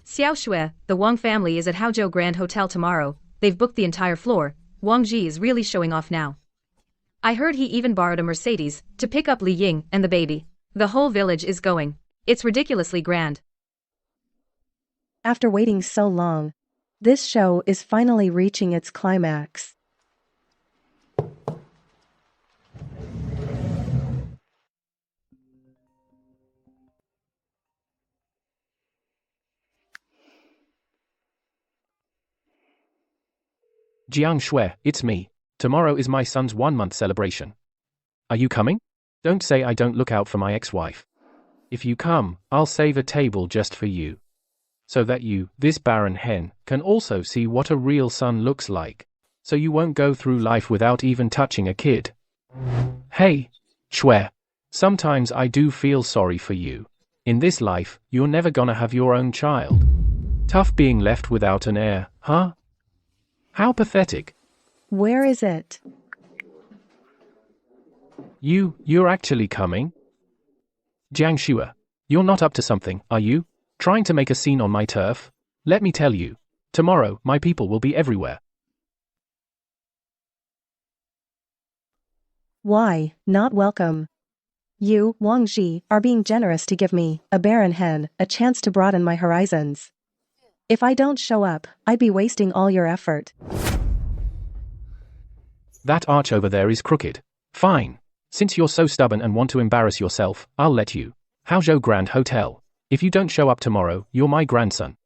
Xiao Shui, the Wang family is at Haozhou Grand Hotel tomorrow. They've booked the entire floor. Wang Ji is really showing off now. I heard he even borrowed a Mercedes to pick up Li Ying and the baby. The whole village is going. It's ridiculously grand. After waiting so long, this show is finally reaching its climax. Jiang Shui, it's me. Tomorrow is my son's 1-month celebration. Are you coming? Don't say I don't look out for my ex-wife. If you come, I'll save a table just for you. So that you, this barren hen, can also see what a real son looks like. So you won't go through life without even touching a kid. Hey, Shui. Sometimes I do feel sorry for you. In this life, you're never gonna have your own child. Tough being left without an heir, huh? How pathetic. Where is it? You're actually coming? Jiang Shui, you're not up to something, are you? Trying to make a scene on my turf? Let me tell you, tomorrow my people will be everywhere. Why, not welcome? You, Wang Ji, are being generous to give me, a barren hen, a chance to broaden my horizons. If I don't show up, I'd be wasting all your effort. That arch over there is crooked. Fine. Since you're so stubborn and want to embarrass yourself, I'll let you. Haozhou Grand Hotel. If you don't show up tomorrow, you're my grandson.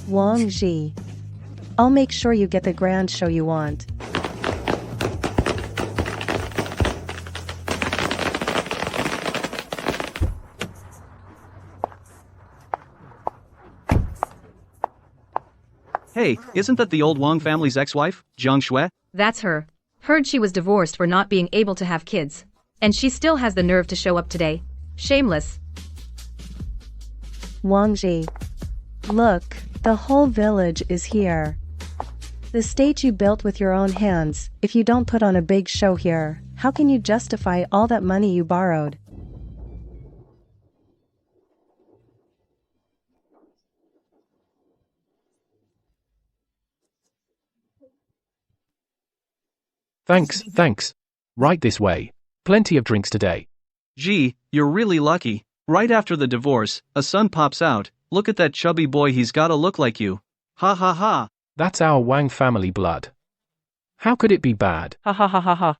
Wang Ji. I'll make sure you get the grand show you want. Hey, isn't that the old Wang family's ex-wife, Jiang Shui? That's her. Heard she was divorced for not being able to have kids. And she still has the nerve to show up today. Shameless. Wang Ji. Look, the whole village is here. The state you built with your own hands. If you don't put on a big show here, how can you justify all that money you borrowed? Thanks. Right this way. Plenty of drinks today. Gee, you're really lucky. Right after the divorce, a son pops out. Look at that chubby boy, he's gotta look like you. Ha ha ha. That's our Wang family blood. How could it be bad? Ha ha ha ha ha.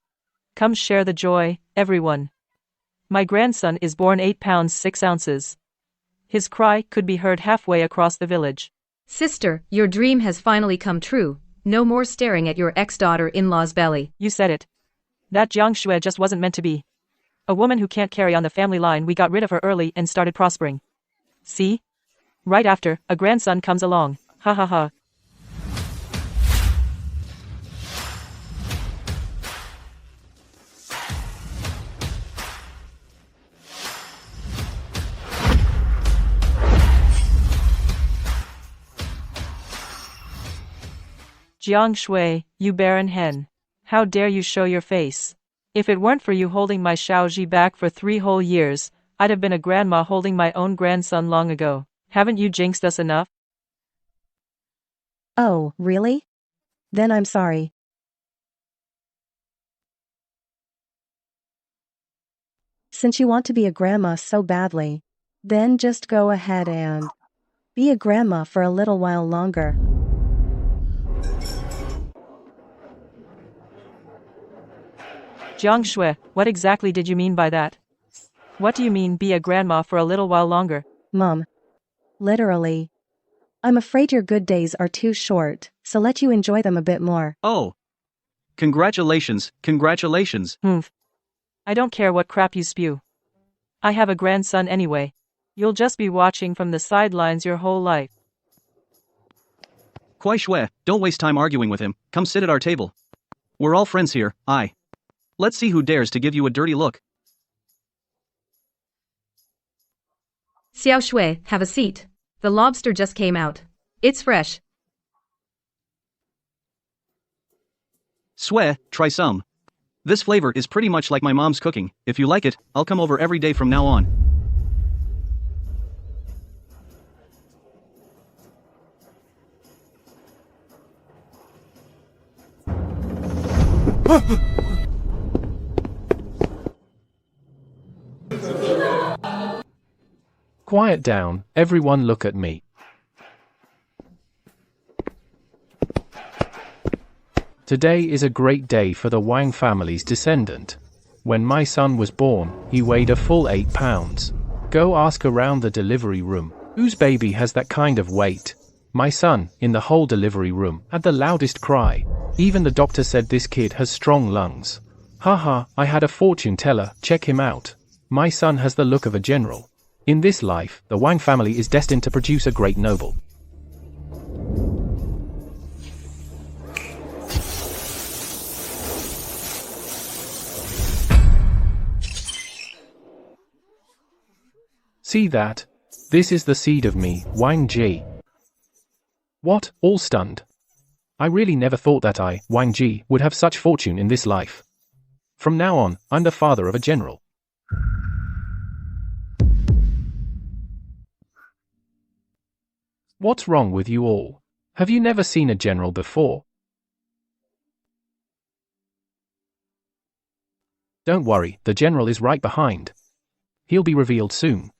Come share the joy, everyone. My grandson is born 8 pounds 6 ounces. His cry could be heard halfway across the village. Sister, your dream has finally come true. No more staring at your ex-daughter-in-law's belly. You said it. That Jiang Shui just wasn't meant to be. A woman who can't carry on the family line. We got rid of her early and started prospering. See? Right after, a grandson comes along. Ha ha ha. Jiang Shui, you barren hen. How dare you show your face? If it weren't for you holding my Xiaoji back for 3 whole years, I'd have been a grandma holding my own grandson long ago. Haven't you jinxed us enough? Oh, really? Then I'm sorry. Since you want to be a grandma so badly, then just go ahead and be a grandma for a little while longer. Jiang Shui, what exactly did you mean by that? What do you mean be a grandma for a little while longer? Mom. Literally. I'm afraid your good days are too short, so let you enjoy them a bit more. Oh. Congratulations. I don't care what crap you spew. I have a grandson anyway. You'll just be watching from the sidelines your whole life. Kuai Shui, don't waste time arguing with him. Come sit at our table. We're all friends here. Let's see who dares to give you a dirty look. Xiao Shui, have a seat. The lobster just came out. It's fresh. Shui, try some. This flavor is pretty much like my mom's cooking. If you like it, I'll come over every day from now on. Quiet down, everyone look at me. Today is a great day for the Wang family's descendant. When my son was born, he weighed a full 8 pounds. Go ask around the delivery room, whose baby has that kind of weight? My son, in the whole delivery room, had the loudest cry. Even the doctor said this kid has strong lungs. Haha, I had a fortune teller, check him out. My son has the look of a general. In this life, the Wang family is destined to produce a great noble. See that? This is the seed of me, Wang Ji. What? All stunned. I really never thought that I, Wang Ji, would have such fortune in this life. From now on, I'm the father of a general. What's wrong with you all? Have you never seen a general before? Don't worry, the general is right behind. He'll be revealed soon.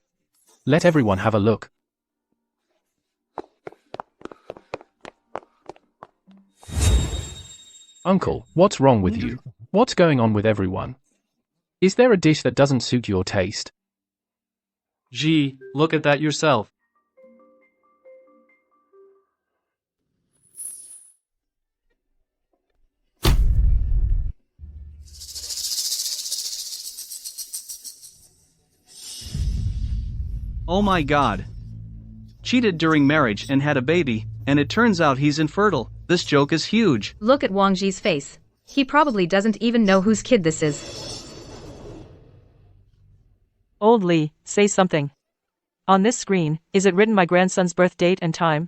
Let everyone have a look. Uncle, what's wrong with you? What's going on with everyone? Is there a dish that doesn't suit your taste? Gee, look at that yourself. Oh my god. Cheated during marriage and had a baby, and it turns out he's infertile. This joke is huge. Look at Wang Ji's face. He probably doesn't even know whose kid this is. Old Lee, say something. On this screen, is it written my grandson's birth date and time?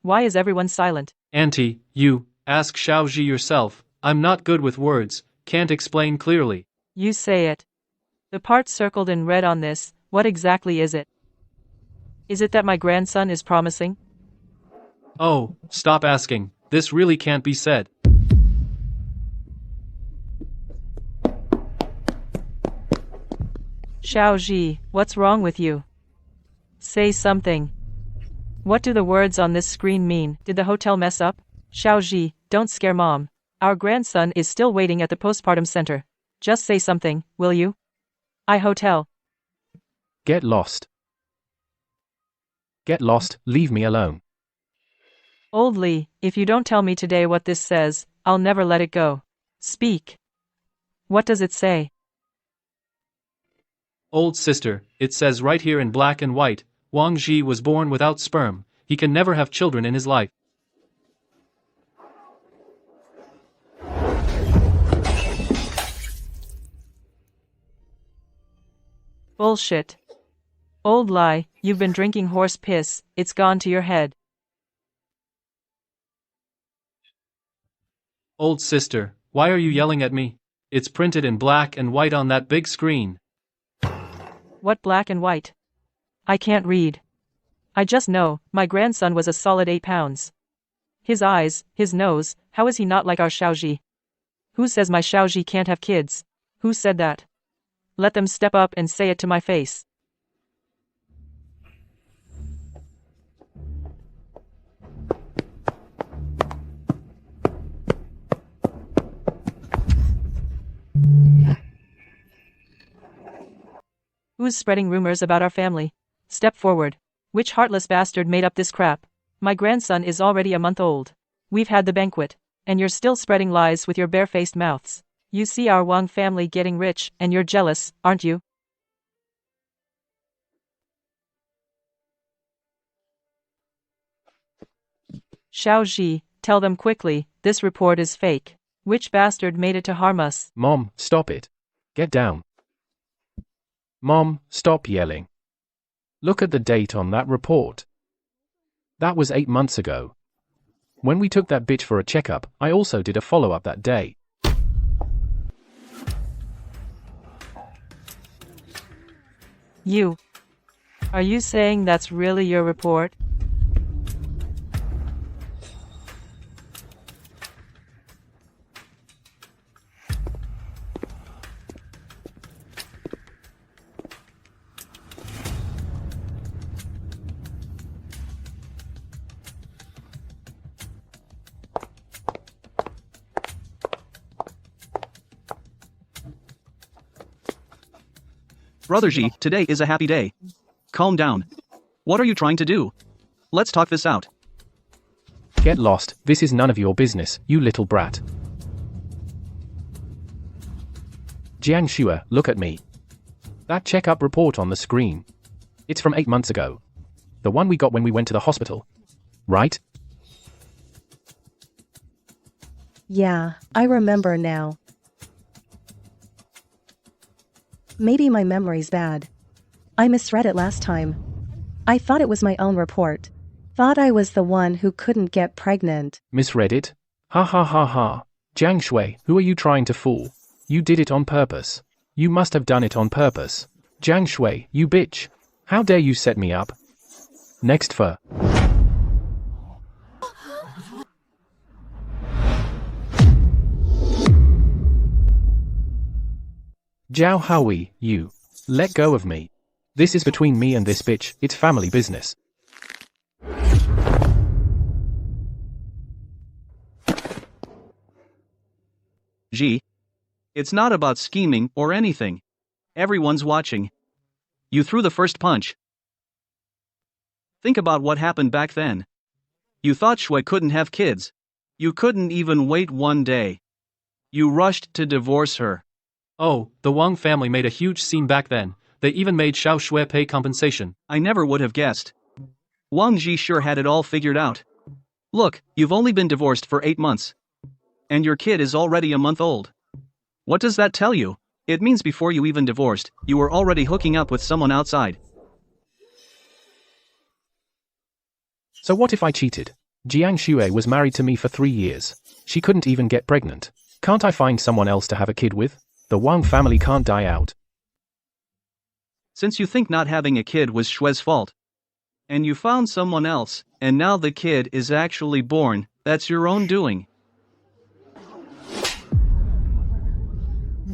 Why is everyone silent? Auntie, you, ask Xiaoji yourself. I'm not good with words, can't explain clearly. You say it. The part circled in red on this, what exactly is it? Is it that my grandson is promising? Oh, stop asking, this really can't be said. Xiaoji, what's wrong with you? Say something. What do the words on this screen mean? Did the hotel mess up? Xiaoji, don't scare mom. Our grandson is still waiting at the postpartum center. Just say something, will you? Hotel. Get lost. Get lost, leave me alone. Old Lee, if you don't tell me today what this says, I'll never let it go. Speak. What does it say? Old sister, it says right here in black and white, Wang Ji was born without sperm, he can never have children in his life. Bullshit. Old lie, you've been drinking horse piss, it's gone to your head. Old sister, why are you yelling at me? It's printed in black and white on that big screen. What black and white? I can't read. I just know, my grandson was a solid 8 pounds. His eyes, his nose, how is he not like our Xiaoji? Who says my Xiaoji can't have kids? Who said that? Let them step up and say it to my face. Who's spreading rumors about our family? Step forward. Which heartless bastard made up this crap? My grandson is already a month old. We've had the banquet. And you're still spreading lies with your barefaced mouths. You see our Wang family getting rich, and you're jealous, aren't you? Xiaoji, tell them quickly, this report is fake. Which bastard made it to harm us? Mom, stop it. Get down. Mom, stop yelling. Look at the date on that report. That was 8 months ago. When we took that bitch for a checkup, I also did a follow-up that day. You. Are you saying that's really your report? Brother Ji, today is a happy day. Calm down. What are you trying to do? Let's talk this out. Get lost, this is none of your business, you little brat. Jiang Xue, look at me. That checkup report on the screen. It's from 8 months ago. The one we got when we went to the hospital. Right? Yeah, I remember now. Maybe my memory's bad. I misread it last time. I thought it was my own report. Thought I was the one who couldn't get pregnant. Misread it? Ha ha ha ha. Jiang Xue, who are you trying to fool? You did it on purpose. You must have done it on purpose. Jiang Xue, you bitch. How dare you set me up? Next for... Zhao Haoui, you. Let go of me. This is between me and this bitch, it's family business. Ji. It's not about scheming or anything. Everyone's watching. You threw the first punch. Think about what happened back then. You thought Shui couldn't have kids. You couldn't even wait 1 day. You rushed to divorce her. Oh, the Wang family made a huge scene back then. They even made Xiao Shui pay compensation. I never would have guessed. Wang Ji sure had it all figured out. Look, you've only been divorced for 8 months. And your kid is already a month old. What does that tell you? It means before you even divorced, you were already hooking up with someone outside. So what if I cheated? Jiang Shui was married to me for 3 years. She couldn't even get pregnant. Can't I find someone else to have a kid with? The Wang family can't die out. Since you think not having a kid was Shui's fault, and you found someone else, and now the kid is actually born, that's your own doing.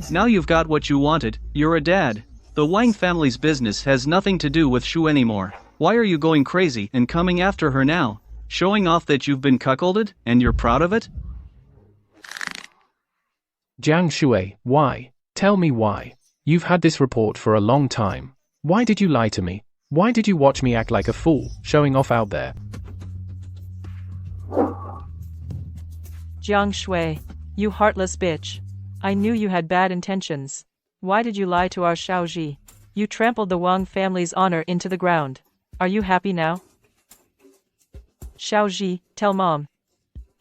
Now you've got what you wanted, you're a dad. The Wang family's business has nothing to do with Shu anymore. Why are you going crazy and coming after her now? Showing off that you've been cuckolded, and you're proud of it? Jiang Shui, why? Tell me why. You've had this report for a long time. Why did you lie to me? Why did you watch me act like a fool, showing off out there? Jiang Shui, you heartless bitch. I knew you had bad intentions. Why did you lie to our Xiaoji? You trampled the Wang family's honor into the ground. Are you happy now? Xiaoji, tell mom.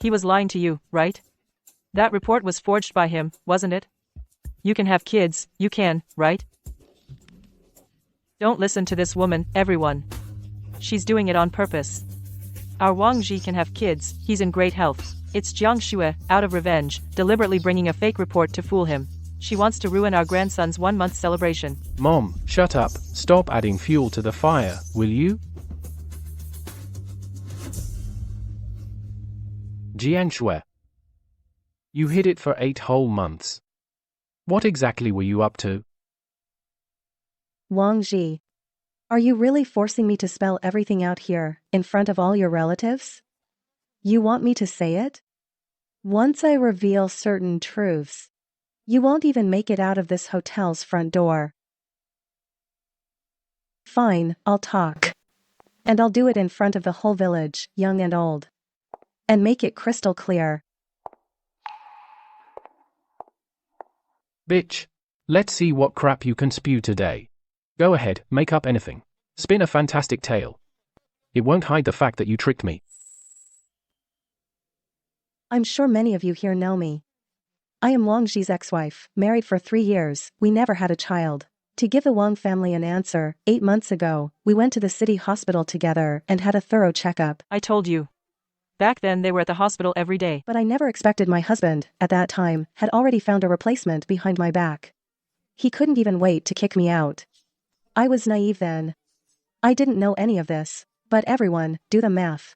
He was lying to you, right? That report was forged by him, wasn't it? You can have kids, you can, right? Don't listen to this woman, everyone. She's doing it on purpose. Our Wang Ji can have kids, he's in great health. It's Jiang Shui, out of revenge, deliberately bringing a fake report to fool him. She wants to ruin our grandson's 1-month celebration. Mom, shut up. Stop adding fuel to the fire, will you? Jiang Shui. You hid it for 8 whole months. What exactly were you up to? Wang Ji. Are you really forcing me to spell everything out here, in front of all your relatives? You want me to say it? Once I reveal certain truths, you won't even make it out of this hotel's front door. Fine, I'll talk. And I'll do it in front of the whole village, young and old. And make it crystal clear. Bitch. Let's see what crap you can spew today. Go ahead, make up anything. Spin a fantastic tale. It won't hide the fact that you tricked me. I'm sure many of you here know me. I am Wang Ji's ex-wife, married for 3 years, we never had a child. To give the Wang family an answer, 8 months ago, we went to the city hospital together and had a thorough checkup. I told you. Back then they were at the hospital every day. But I never expected my husband, at that time, had already found a replacement behind my back. He couldn't even wait to kick me out. I was naive then. I didn't know any of this. But everyone, do the math.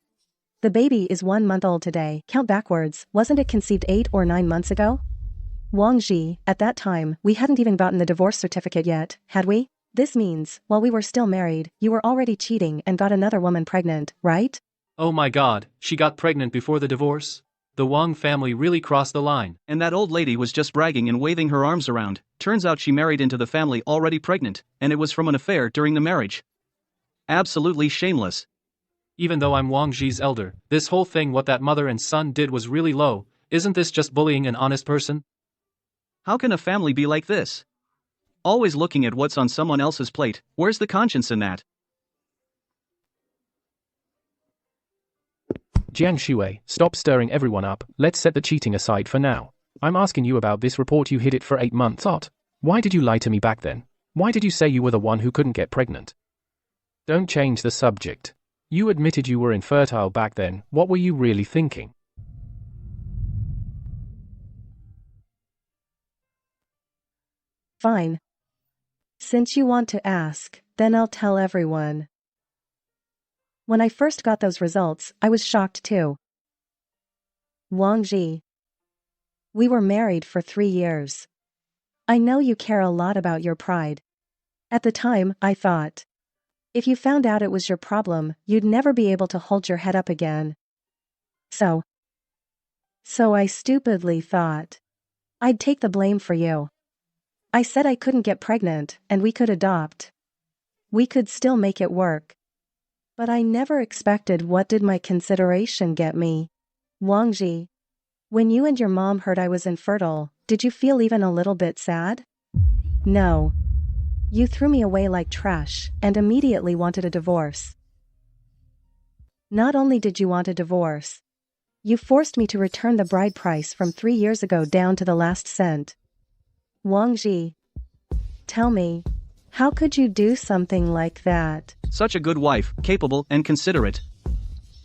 The baby is 1 month old today. Count backwards, wasn't it conceived 8 or 9 months ago? Wang Ji, at that time, we hadn't even gotten the divorce certificate yet, had we? This means, while we were still married, you were already cheating and got another woman pregnant, right? Oh my god, she got pregnant before the divorce? The Wang family really crossed the line. And that old lady was just bragging and waving her arms around. Turns out she married into the family already pregnant, and it was from an affair during the marriage. Absolutely shameless. Even though I'm Wang Ji's elder, this whole thing what that mother and son did was really low. Isn't this just bullying an honest person? How can a family be like this? Always looking at what's on someone else's plate, where's the conscience in that? Jiang Shui, stop stirring everyone up, let's set the cheating aside for now. I'm asking you about this report you hid it for 8 months. Why did you lie to me back then? Why did you say you were the one who couldn't get pregnant? Don't change the subject. You admitted you were infertile back then, what were you really thinking? Fine. Since you want to ask, then I'll tell everyone. When I first got those results, I was shocked too. Wang Ji. We were married for 3 years. I know you care a lot about your pride. At the time, I thought, if you found out it was your problem, you'd never be able to hold your head up again. So I stupidly thought I'd take the blame for you. I said I couldn't get pregnant, and we could adopt. We could still make it work. But I never expected what did my consideration get me. Wang Ji, when you and your mom heard I was infertile, did you feel even a little bit sad? No. You threw me away like trash and immediately wanted a divorce. Not only did you want a divorce, you forced me to return the bride price from 3 years ago down to the last cent. Wang Ji, tell me, how could you do something like that? Such a good wife, capable and considerate.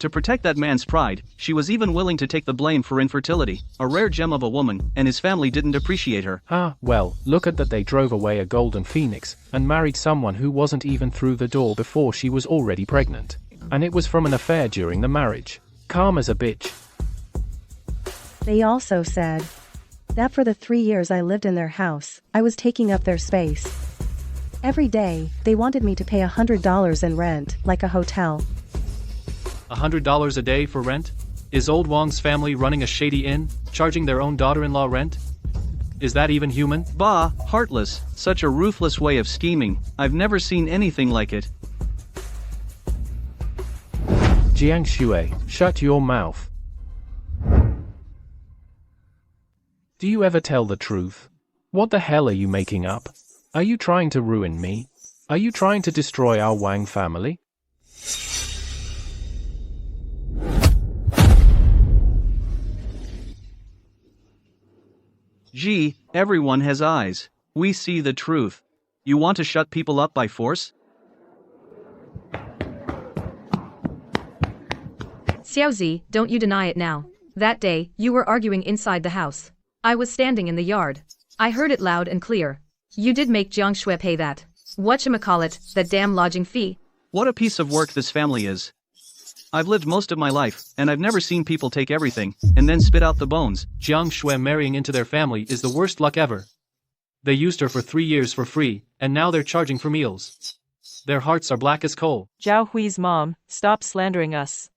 To protect that man's pride, she was even willing to take the blame for infertility, a rare gem of a woman, and his family didn't appreciate her. Well, look at that, they drove away a golden phoenix and married someone who wasn't even through the door before she was already pregnant. And it was from an affair during the marriage. Calm as a bitch. They also said that for the 3 years I lived in their house, I was taking up their space. Every day, they wanted me to pay $100 in rent, like a hotel. $100 a day for rent? Is old Wang's family running a shady inn, charging their own daughter-in-law rent? Is that even human? Bah, heartless, such a ruthless way of scheming, I've never seen anything like it. Jiang Shui, shut your mouth. Do you ever tell the truth? What the hell are you making up? Are you trying to ruin me? Are you trying to destroy our Wang family? Gee, everyone has eyes. We see the truth. You want to shut people up by force? Xiaozi, don't you deny it now. That day, you were arguing inside the house. I was standing in the yard. I heard it loud and clear. You did make Jiang Shui pay that. Whatchamacallit, that damn lodging fee. What a piece of work this family is. I've lived most of my life, and I've never seen people take everything, and then spit out the bones. Jiang Shui marrying into their family is the worst luck ever. They used her for 3 years for free, and now they're charging for meals. Their hearts are black as coal. Zhao Hui's mom, stop slandering us.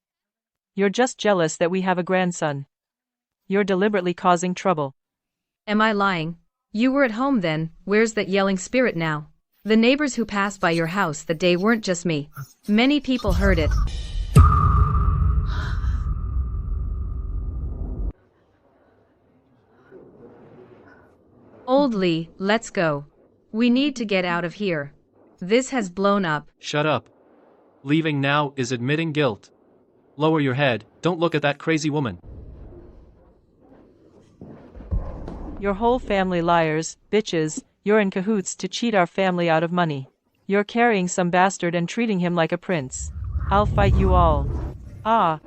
You're just jealous that we have a grandson. You're deliberately causing trouble. Am I lying? You were at home then, where's that yelling spirit now? The neighbors who passed by your house that day weren't just me. Many people heard it. Old Lee, let's go. We need to get out of here. This has blown up. Shut up. Leaving now is admitting guilt. Lower your head, don't look at that crazy woman. Your whole family liars, bitches, you're in cahoots to cheat our family out of money. You're carrying some bastard and treating him like a prince. I'll fight you all. Ah.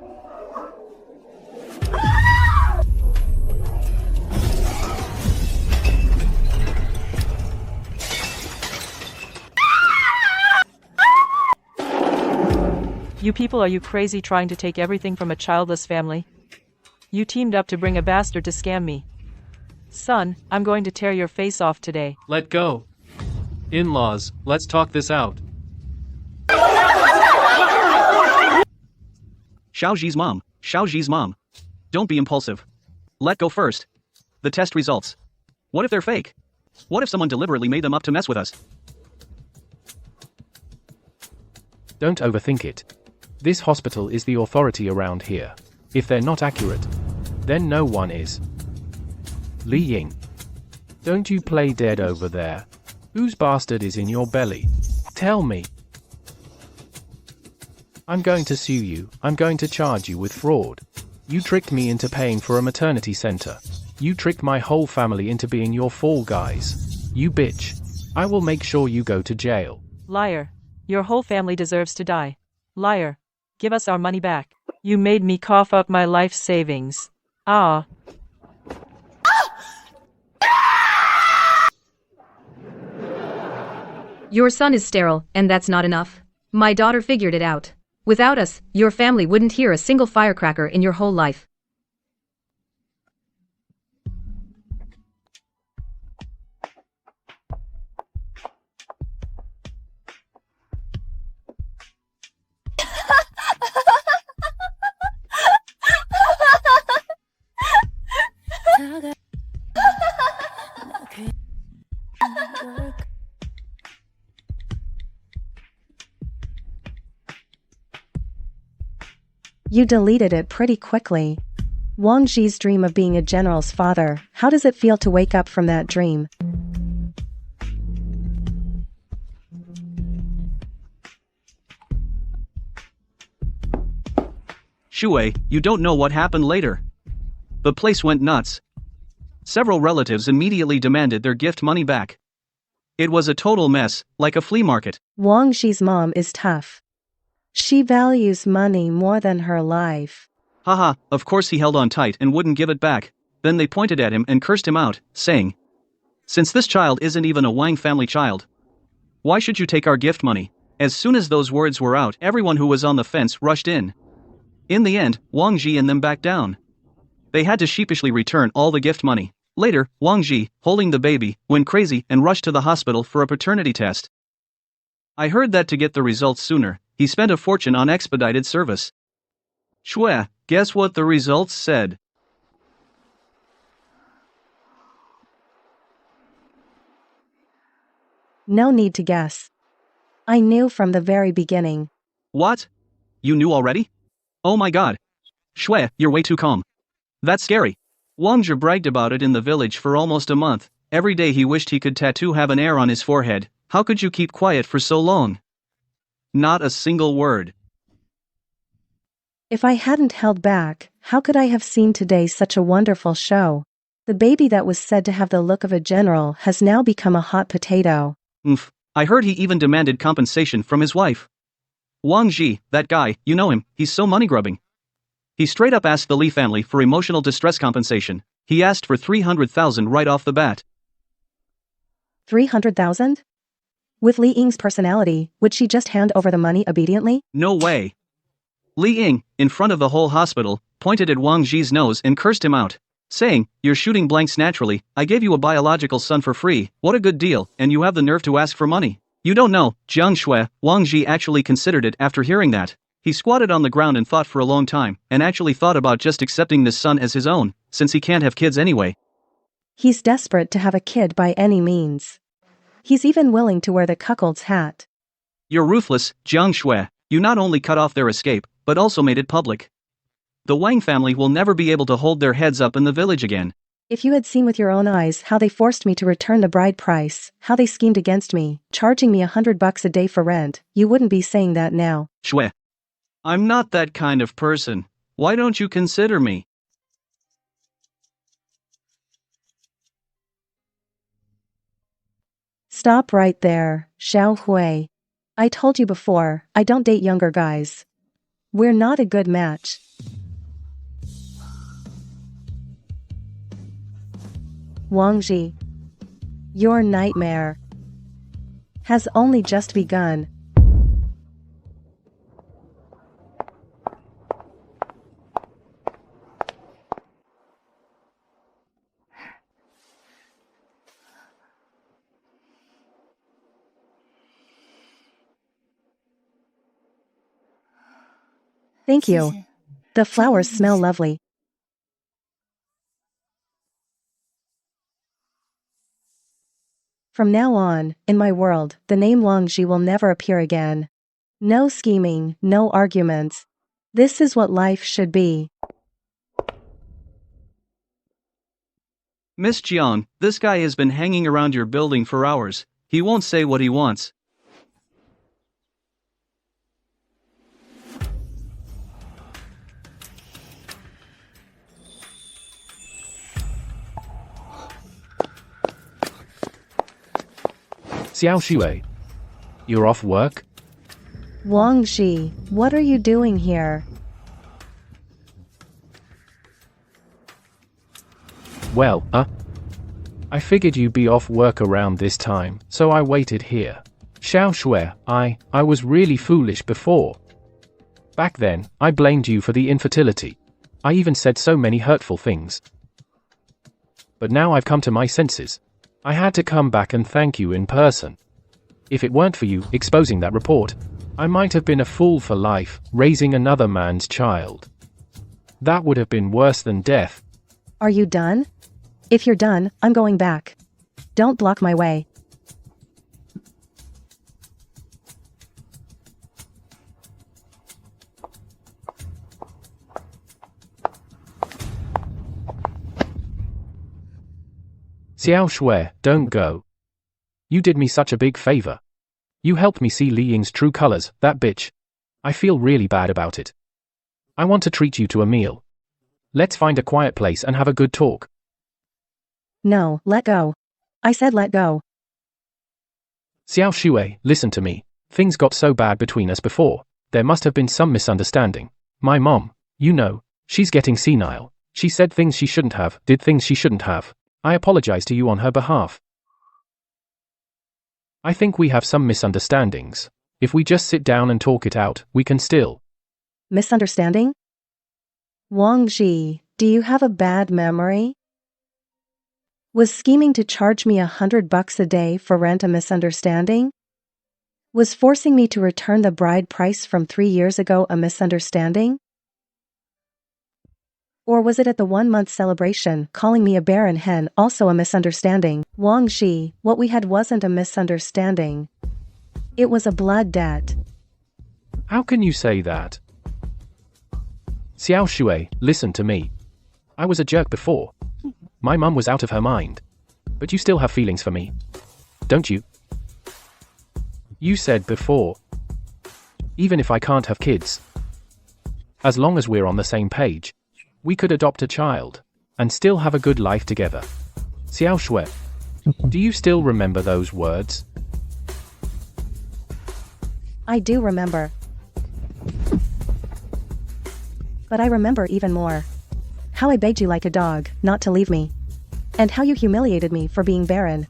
You people, are you crazy trying to take everything from a childless family? You teamed up to bring a bastard to scam me. Son, I'm going to tear your face off today. Let go. In-laws, let's talk this out. Xiaoji's mom. Don't be impulsive. Let go first. The test results. What if they're fake? What if someone deliberately made them up to mess with us? Don't overthink it. This hospital is the authority around here. If they're not accurate, then no one is. Li Ying. Don't you play dead over there. Whose bastard is in your belly? Tell me. I'm going to sue you. I'm going to charge you with fraud. You tricked me into paying for a maternity center. You tricked my whole family into being your fall guys. You bitch. I will make sure you go to jail. Liar. Your whole family deserves to die. Liar. Give us our money back. You made me cough up my life savings. Ah. Your son is sterile, and that's not enough. My daughter figured it out. Without us, your family wouldn't hear a single firecracker in your whole life. You deleted it pretty quickly. Wang Ji's dream of being a general's father, how does it feel to wake up from that dream? Shui, you don't know what happened later. The place went nuts. Several relatives immediately demanded their gift money back. It was a total mess, like a flea market. Wang Zhi's mom is tough. She values money more than her life. Haha, of course he held on tight and wouldn't give it back. Then they pointed at him and cursed him out, saying, "Since this child isn't even a Wang family child, why should you take our gift money?" As soon as those words were out, everyone who was on the fence rushed in. In the end, Wang Zhi and them backed down. They had to sheepishly return all the gift money. Later, Wang Zhi, holding the baby, went crazy and rushed to the hospital for a paternity test. I heard that to get the results sooner, he spent a fortune on expedited service. Shui, guess what the results said? No need to guess. I knew from the very beginning. What? You knew already? Oh my god. Shui, you're way too calm. That's scary. Wang Zhi bragged about it in the village for almost a month. Every day he wished he could tattoo have an air on his forehead. How could you keep quiet for so long? Not a single word. If I hadn't held back, how could I have seen today such a wonderful show? The baby that was said to have the look of a general has now become a hot potato. I heard he even demanded compensation from his wife. Wang Zhi, that guy, you know him, he's so money-grubbing. He straight up asked the Li family for emotional distress compensation. He asked for 300,000 right off the bat. 300,000? With Li Ying's personality, would she just hand over the money obediently? No way. Li Ying, in front of the whole hospital, pointed at Wang Zhi's nose and cursed him out, saying, "You're shooting blanks naturally, I gave you a biological son for free, what a good deal, and you have the nerve to ask for money." You don't know, Jiang Shui, Wang Zhi actually considered it after hearing that. He squatted on the ground and thought for a long time, and actually thought about just accepting this son as his own, since he can't have kids anyway. He's desperate to have a kid by any means. He's even willing to wear the cuckold's hat. You're ruthless, Jiang Shui. You not only cut off their escape, but also made it public. The Wang family will never be able to hold their heads up in the village again. If you had seen with your own eyes how they forced me to return the bride price, how they schemed against me, charging me $100 a day for rent, you wouldn't be saying that now. Shui. I'm not that kind of person. Why don't you consider me? Stop right there, Xiao Hui. I told you before, I don't date younger guys. We're not a good match. Wang Zhi, your nightmare has only just begun. Thank you. The flowers smell lovely. From now on, in my world, the name Wang Zhi will never appear again. No scheming, no arguments. This is what life should be. Miss Jiang, this guy has been hanging around your building for hours. He won't say what he wants. Xiao Shui, you're off work? Wang Zhi, what are you doing here? Well, I figured you'd be off work around this time, so I waited here. Xiao Shui, I was really foolish before. Back then, I blamed you for the infertility. I even said so many hurtful things. But now I've come to my senses. I had to come back and thank you in person. If it weren't for you exposing that report, I might have been a fool for life, raising another man's child. That would have been worse than death. Are you done? If you're done, I'm going back. Don't block my way. Xiao Shui, don't go. You did me such a big favor. You helped me see Li Ying's true colors, that bitch. I feel really bad about it. I want to treat you to a meal. Let's find a quiet place and have a good talk. No, let go. I said let go. Xiao Shui, listen to me. Things got so bad between us before. There must have been some misunderstanding. My mom, you know, she's getting senile. She said things she shouldn't have, did things she shouldn't have. I apologize to you on her behalf. I think we have some misunderstandings. If we just sit down and talk it out, we can still. Misunderstanding? Wang Ji, do you have a bad memory? Was scheming to charge me $100 a day for rent a misunderstanding? Was forcing me to return the bride price from 3 years ago a misunderstanding? Or was it at the 1-month celebration, calling me a barren hen, also a misunderstanding? Wang Ji, what we had wasn't a misunderstanding. It was a blood debt. How can you say that? Xiao Shui, listen to me. I was a jerk before. My mum was out of her mind. But you still have feelings for me. Don't you? You said before. Even if I can't have kids. As long as we're on the same page. We could adopt a child. And still have a good life together. Xiao Shui. Do you still remember those words? I do remember. But I remember even more. How I begged you like a dog, not to leave me. And how you humiliated me for being barren.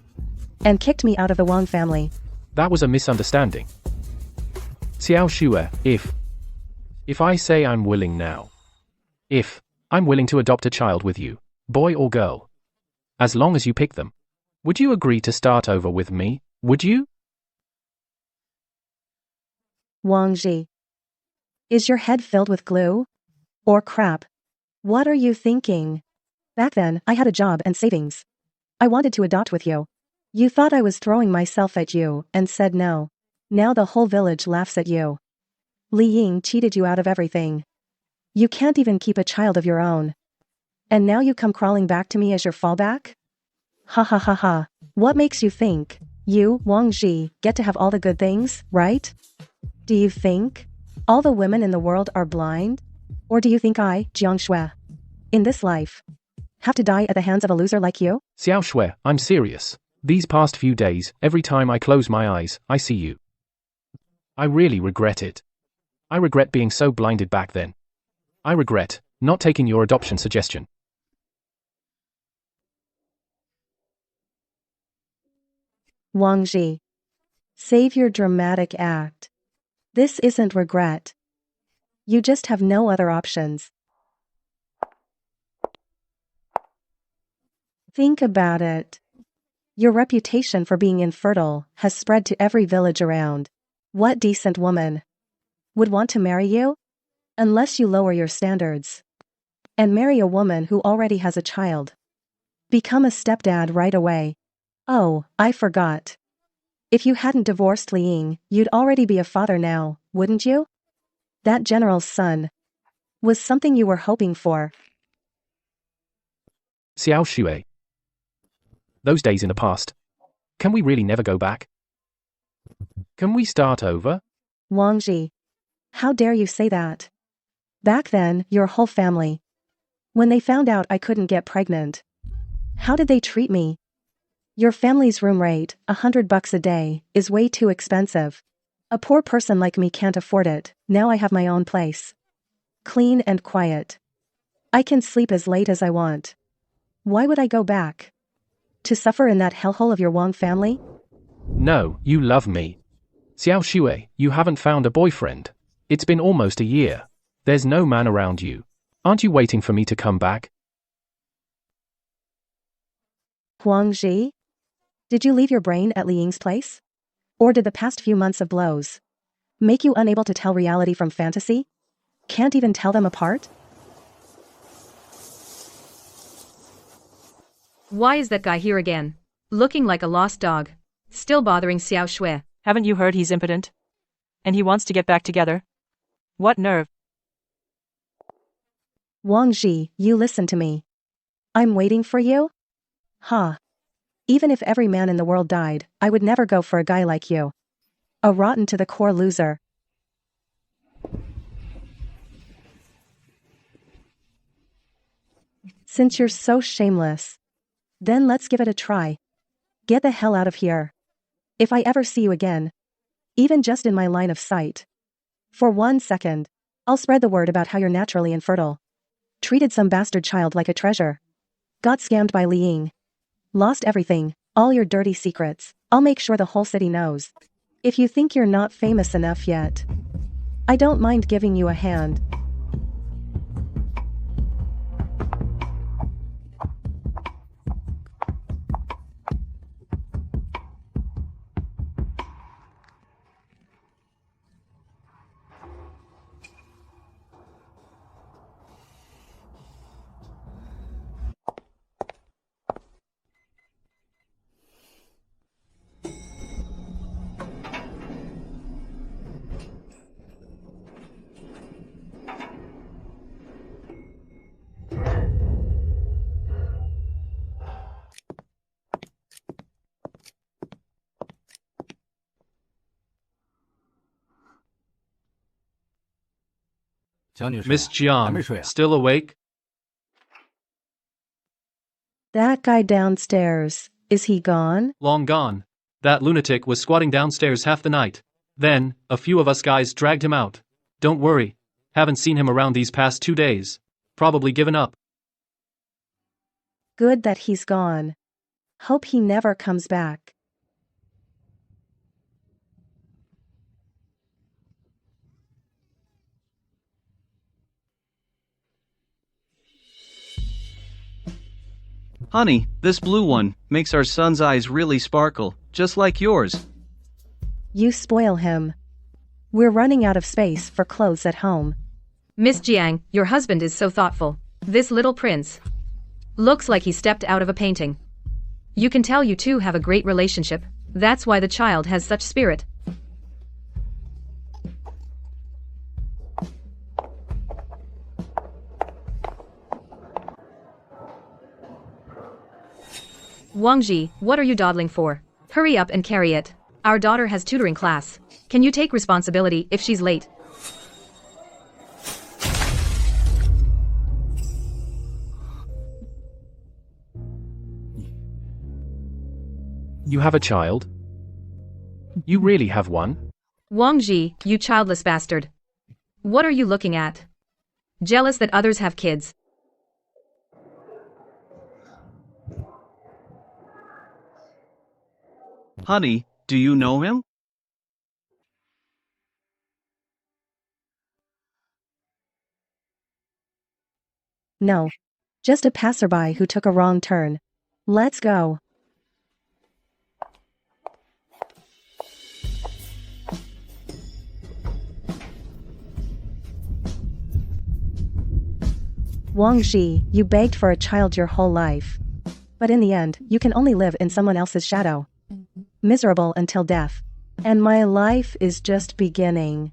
And kicked me out of the Wang family. That was a misunderstanding. Xiao Shui, if I say I'm willing now. If I'm willing to adopt a child with you, boy or girl. As long as you pick them. Would you agree to start over with me? Would you? Wang Ji. Is your head filled with glue? Or crap? What are you thinking? Back then, I had a job and savings. I wanted to adopt with you. You thought I was throwing myself at you and said no. Now the whole village laughs at you. Li Ying cheated you out of everything. You can't even keep a child of your own. And now you come crawling back to me as your fallback? Ha ha ha ha. What makes you think you, Wang Ji, get to have all the good things, right? Do you think all the women in the world are blind? Or do you think I, Jiang Shui, in this life, have to die at the hands of a loser like you? Xiao Shui, I'm serious. These past few days, every time I close my eyes, I see you. I really regret it. I regret being so blinded back then. I regret not taking your adoption suggestion. Wang Ji. Save your dramatic act. This isn't regret. You just have no other options. Think about it. Your reputation for being infertile has spread to every village around. What decent woman would want to marry you? Unless you lower your standards. And marry a woman who already has a child. Become a stepdad right away. Oh, I forgot. If you hadn't divorced Li Ying, you'd already be a father now, wouldn't you? That general's son was something you were hoping for. Xiao Shui. Those days in the past. Can we really never go back? Can we start over? Wang Ji. How dare you say that? Back then, your whole family. When they found out I couldn't get pregnant. How did they treat me? Your family's room rate, $100 a day, is way too expensive. A poor person like me can't afford it. Now I have my own place. Clean and quiet. I can sleep as late as I want. Why would I go back? To suffer in that hellhole of your Wang family? No, you love me. Xiao Shui, you haven't found a boyfriend. It's been almost a year. There's no man around you. Aren't you waiting for me to come back? Wang Ji? Did you leave your brain at Li Ying's place? Or did the past few months of blows make you unable to tell reality from fantasy? Can't even tell them apart? Why is that guy here again? Looking like a lost dog. Still bothering Xiao Shui. Haven't you heard he's impotent? And he wants to get back together? What nerve? Wang Ji, you listen to me. I'm waiting for you? Ha. Even if every man in the world died, I would never go for a guy like you. A rotten to the core loser. Since you're so shameless, then let's give it a try. Get the hell out of here. If I ever see you again, even just in my line of sight, for 1 second, I'll spread the word about how you're naturally infertile. Treated some bastard child like a treasure. Got scammed by Li Ying. Lost everything, all your dirty secrets. I'll make sure the whole city knows. If you think you're not famous enough yet, I don't mind giving you a hand. Miss Jiang, still awake? That guy downstairs, is he gone? Long gone. That lunatic was squatting downstairs half the night. Then, a few of us guys dragged him out. Don't worry. Haven't seen him around these past 2 days. Probably given up. Good that he's gone. Hope he never comes back. Honey, this blue one makes our son's eyes really sparkle, just like yours. You spoil him. We're running out of space for clothes at home. Miss Jiang, your husband is so thoughtful. This little prince looks like he stepped out of a painting. You can tell you two have a great relationship. That's why the child has such spirit. Wangji, what are you dawdling for? Hurry up and carry it. Our daughter has tutoring class. Can you take responsibility if she's late? You have a child? You really have one? Wangji, you childless bastard. What are you looking at? Jealous that others have kids? Honey, do you know him? No. Just a passerby who took a wrong turn. Let's go. Wangji, you begged for a child your whole life. But in the end, you can only live in someone else's shadow. Miserable until death. And my life is just beginning.